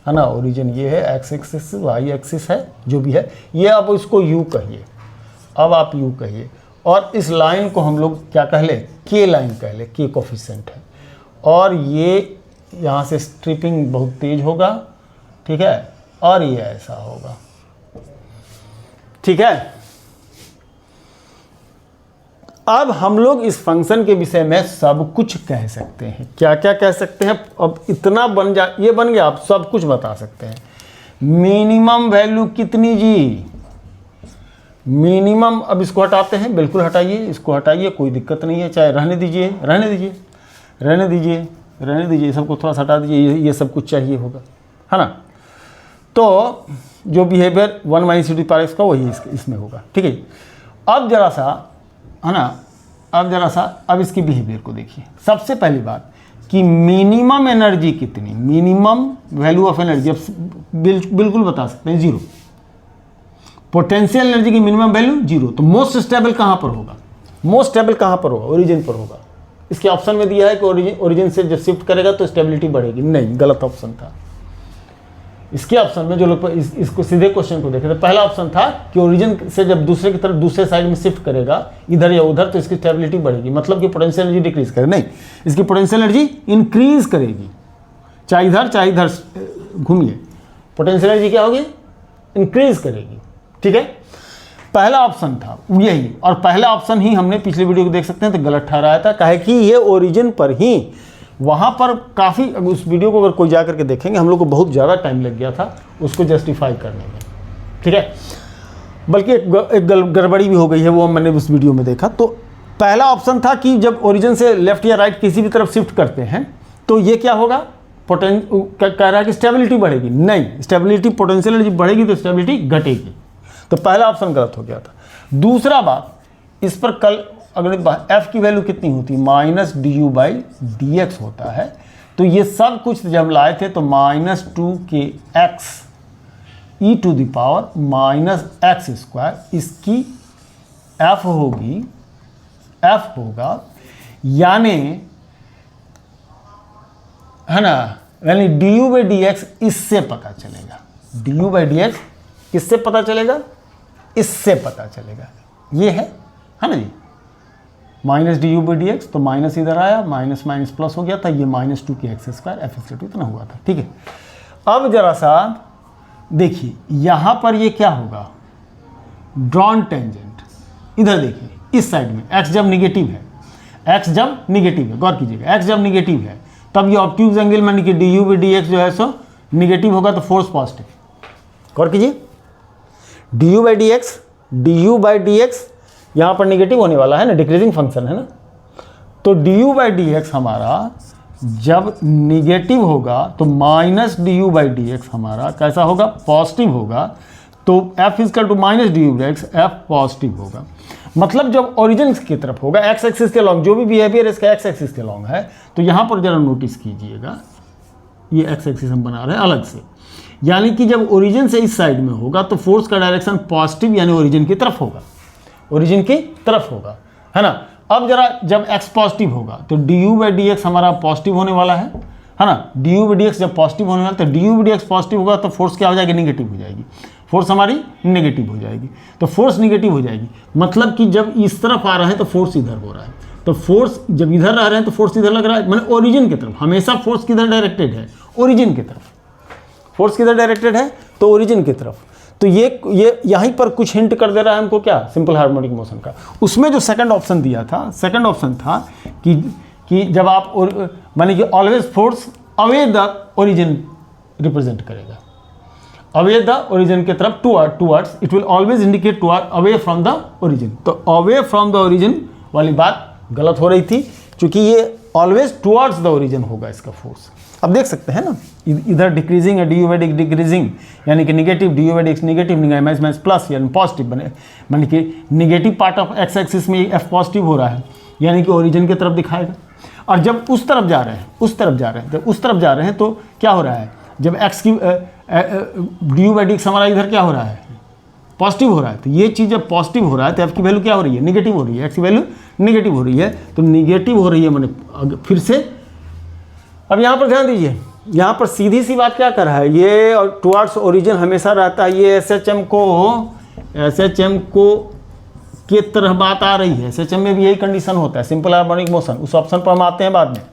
है ना। ओरिजिन ये है, एक्स एक्सिस वाई एक्सिस है, जो भी है ये, अब इसको यू कहिए, अब आप यू कहिए, और इस लाइन को हम लोग क्या कह ले, के लाइन कह ले, के कोफिशिएंट है। और ये यहाँ से स्ट्रिपिंग बहुत तेज होगा, ठीक है, और ये ऐसा होगा, ठीक है। अब हम लोग इस फंक्शन के विषय में सब कुछ कह सकते हैं। क्या क्या कह सकते हैं, अब इतना बन जा, ये बन गया, आप सब कुछ बता सकते हैं। मिनिमम वैल्यू कितनी जी, मिनिमम, अब इसको हटाते हैं, बिल्कुल हटाइए, इसको हटाइए, कोई दिक्कत नहीं है, चाहे रहने दीजिए, रहने दीजिए, रहने दीजिए, रहने दीजिए, सबको थोड़ा सा हटा दीजिए, ये सब कुछ चाहिए होगा, है ना। तो जो बिहेवियर 1 - e⁻x का वही इसमें होगा, ठीक है। अब जरा सा, है ना, अब जरा सा, अब इसकी बिहेवियर को देखिए। सबसे पहली बात कि मिनिमम एनर्जी कितनी, मिनिमम वैल्यू ऑफ एनर्जी, अब बिल्कुल बता सकते हैं 0। पोटेंशियल एनर्जी की मिनिमम वैल्यू 0। तो मोस्ट स्टेबल कहाँ पर होगा, मोस्ट स्टेबल कहाँ पर होगा, ओरिजिन पर होगा। इसके ऑप्शन में दिया है कि ओरिजिन से जब शिफ्ट करेगा तो स्टेबिलिटी बढ़ेगी, नहीं, गलत ऑप्शन था। इसके ऑप्शन में जो लोग इसको सीधे क्वेश्चन को देखे थे, पहला ऑप्शन था कि ओरिजिन से जब दूसरे की तरफ दूसरे साइड में शिफ्ट करेगा इधर या उधर तो इसकी स्टेबिलिटी बढ़ेगी, मतलब कि पोटेंशियल एनर्जी डिक्रीज करे, नहीं, इसकी पोटेंशियल एनर्जी इंक्रीज करेगी, चाहे इधर घूमिए, पोटेंशियल एनर्जी क्या होगी, इंक्रीज करेगी, ठीक है। पहला ऑप्शन था यही, और पहला ऑप्शन ही हमने पिछले वीडियो को देख सकते हैं तो गलत ठहराया था, काहे कि ये ओरिजिन पर ही, वहाँ पर काफ़ी, उस वीडियो को अगर कोई जा करके देखेंगे, हम लोग को बहुत ज़्यादा टाइम लग गया था उसको जस्टिफाई करने में, ठीक है। बल्कि एक गड़बड़ी भी हो गई है, वो मैंने उस वीडियो में देखा। तो पहला ऑप्शन था कि जब ओरिजिन से लेफ्ट या राइट किसी भी तरफ शिफ्ट करते हैं तो ये क्या होगा, कह रहा है कि स्टेबिलिटी बढ़ेगी, नहीं, स्टेबिलिटी, पोटेंशियल एनर्जी बढ़ेगी तो स्टेबिलिटी घटेगी। तो पहला ऑप्शन गलत हो गया था। दूसरा बात, इस पर कल अगर f की वैल्यू कितनी होती, -du/dx होता है। तो ये सब कुछ जब लाए थे तो -2kx e⁻⁻x², इसकी f होगी, f होगा, यानी, है ना, यानी du/dx इससे पता चलेगा, du/dx किससे पता चलेगा, इससे पता चलेगा, ये है ना जी, -du/dx, तो माइनस इधर आया, माइनस माइनस प्लस हो गया था, ये -2kx² f इतना हुआ था, ठीक है। अब जरा सा देखिए, यहाँ पर ये क्या होगा, ड्रॉन टेंजेंट, इधर देखिए, इस साइड में x जब निगेटिव है, x जब निगेटिव है, गौर कीजिएगा, x जब निगेटिव है तब ये ऑब्ट्यूज एंगल मानी कि du/dx जो है सो निगेटिव होगा तो फोर्स पॉजिटिव, गौर कीजिए, du/dx यहाँ पर निगेटिव होने वाला है ना, डिक्रीजिंग फंक्शन है ना। तो du/dx हमारा जब निगेटिव होगा तो -du/dx हमारा कैसा होगा, पॉजिटिव होगा। तो f -du/dx, f पॉजिटिव होगा। मतलब जब ओरिजिन की तरफ होगा, x एक्सिस के लॉन्ग, जो भी बिहेवियर इसका x एक्सिस के लॉन्ग है, तो यहाँ पर जरा नोटिस कीजिएगा, ये x एक्सिस हम बना रहे हैं अलग से, यानी कि जब ओरिजिन से इस साइड में होगा तो फोर्स का डायरेक्शन पॉजिटिव यानी ओरिजिन की तरफ होगा, ओरिजिन की तरफ होगा, है ना। अब जरा जब x पॉजिटिव होगा तो du/dx हमारा पॉजिटिव होने वाला है ना, du/dx जब पॉजिटिव होने वाला, तो du/dx पॉजिटिव होगा तो फोर्स क्या हो जाएगी, नेगेटिव हो जाएगी, फोर्स हमारी नेगेटिव हो जाएगी। तो फोर्स नेगेटिव हो जाएगी, मतलब कि जब इस तरफ आ रहे हैं तो फोर्स इधर हो रहा है, तो फोर्स जब इधर आ रहे हैं तो फोर्स इधर लग रहा है, मतलब ओरिजिन की तरफ। हमेशा फोर्स किधर डायरेक्टेड है, ओरिजिन की तरफ, फोर्स किधर डायरेक्टेड है, तो ओरिजिन की तरफ। तो ये यहीं पर कुछ हिंट कर दे रहा है हमको, क्या, सिंपल हार्मोनिक मोशन का। उसमें जो सेकंड ऑप्शन दिया था, सेकंड ऑप्शन था कि जब आप माने कि always force away the origin represent करेगा, अवे द ओरिजिन के तरफ, towards, it will always indicate toward, away from the origin. तो अवे फ्रॉम द ओरिजिन वाली बात गलत हो रही थी, क्योंकि ये ऑलवेज टुवर्ड्स द ओरिजिन होगा इसका फोर्स। अब देख सकते हैं ना, इधर डिक्रीजिंग है, du/dx डिक्रीजिंग, यानी कि negative, du/dx negative, minus plus यानी पॉजिटिव बने, मानी कि negative part of x axis में f पॉजिटिव हो रहा है, यानी कि ओरिजिन की तरफ दिखाएगा। और जब उस तरफ जा रहे हैं, तो क्या हो रहा है, जब x की D you by d x हमारा इधर क्या हो रहा है, पॉजिटिव हो रहा है। तो ये चीज़ जब पॉजिटिव हो रहा है तो एफ की वैल्यू क्या हो रही है, निगेटिव हो रही है, एक्स की वैल्यू निगेटिव हो रही है। तो निगेटिव हो रही है मैंने फिर से, अब यहाँ पर ध्यान दीजिए, यहाँ पर सीधी सी बात क्या कर रहा है, ये और टुवार्ड्स ओरिजिन हमेशा रहता है, ये एस एच एम को के तरह बात आ रही है। एस एच एम में भी यही कंडीशन होता है, सिंपल हार्मोनिक मोशन। उस ऑप्शन पर हम आते हैं बाद में।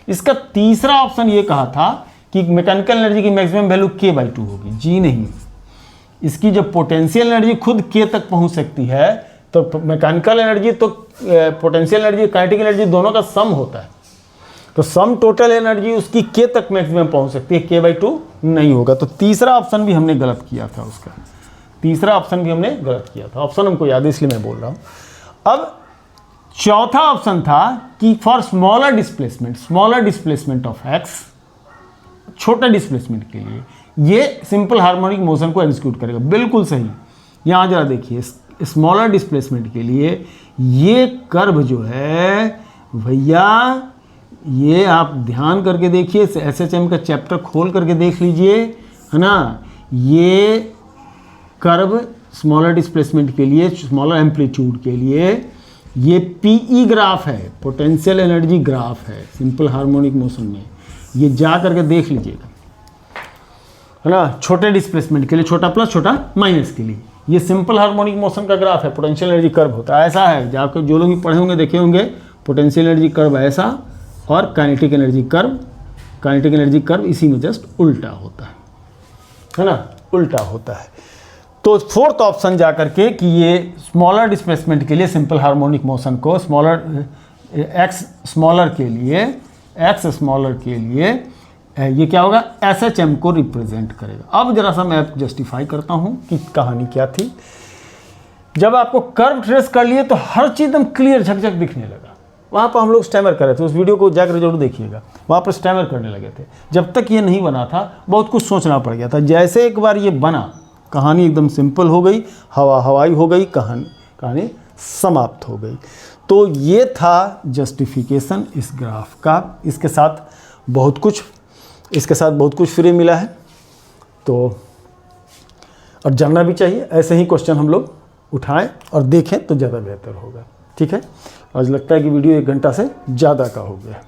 इसका तीसरा ऑप्शन ये कहा था कि मैकेनिकल एनर्जी की मैक्सिमम वैल्यू k/2 होगी। जी नहीं, इसकी जो पोटेंशियल एनर्जी खुद k तक पहुंच सकती है, तो मैकेनिकल एनर्जी तो पोटेंशियल एनर्जी काइनेटिक एनर्जी दोनों का सम होता है। तो सम टोटल एनर्जी उसकी k तक मैक्सिमम पहुंच सकती है, k/2 नहीं होगा। तो तीसरा ऑप्शन भी हमने गलत किया था, उसका तीसरा ऑप्शन भी हमने गलत किया था। ऑप्शन हमको याद है इसलिए मैं बोल रहा हूँ। अब चौथा ऑप्शन था कि for smaller displacement of x, छोटा डिस्प्लेसमेंट के लिए ये सिंपल हार्मोनिक मोशन को एग्जीक्यूट करेगा। बिल्कुल सही। यहाँ जरा देखिए, स्मॉलर डिस्प्लेसमेंट के लिए ये कर्व जो है भैया, ये आप ध्यान करके देखिए, एसएचएम का चैप्टर खोल करके देख लीजिए, है ना। ये कर्व स्मॉलर डिस्प्लेसमेंट के लिए, स्मॉलर एम्पलीट्यूड के लिए, ये पीई ग्राफ है, पोटेंशियल एनर्जी ग्राफ है सिंपल हार्मोनिक मोशन में। ये जा करके देख लीजिएगा, है ना। छोटे डिस्प्लेसमेंट के लिए, छोटा प्लस छोटा माइनस के लिए ये सिंपल हार्मोनिक मोशन का ग्राफ है, पोटेंशियल एनर्जी कर्व होता है। ऐसा है, जाकर जो लोग भी पढ़े होंगे देखे होंगे, पोटेंशियल एनर्जी कर्व ऐसा और काइनेटिक एनर्जी कर्व इसी में जस्ट उल्टा होता है ना, उल्टा होता है। तो फोर्थ ऑप्शन जा करके कि ये स्मॉलर डिस्प्लेसमेंट के लिए सिंपल हार्मोनिक मोशन को एक्स स्मॉलर के लिए ये क्या होगा, एसएचएम को रिप्रेजेंट करेगा। अब जरा सा मैं जस्टिफाई करता हूँ कि कहानी क्या थी। जब आपको कर्व ट्रेस कर लिए तो हर चीज़ एकदम क्लियर झकझक दिखने लगा। वहाँ पर हम लोग स्टैमर कर रहे थे, उस वीडियो को जाकर जरूर देखिएगा, वहाँ पर स्टैमर करने लगे थे। जब तक ये नहीं बना था बहुत कुछ सोचना पड़ गया था। जैसे एक बार ये बना, कहानी एकदम सिंपल हो गई, हवाई हो गई, कहानी समाप्त हो गई। तो ये था जस्टिफिकेशन इस ग्राफ का। इसके साथ बहुत कुछ फ्री मिला है, तो और जानना भी चाहिए। ऐसे ही क्वेश्चन हम लोग उठाएं और देखें तो ज़्यादा बेहतर होगा। ठीक है, आज लगता है कि वीडियो 1 घंटा से ज़्यादा का हो गया।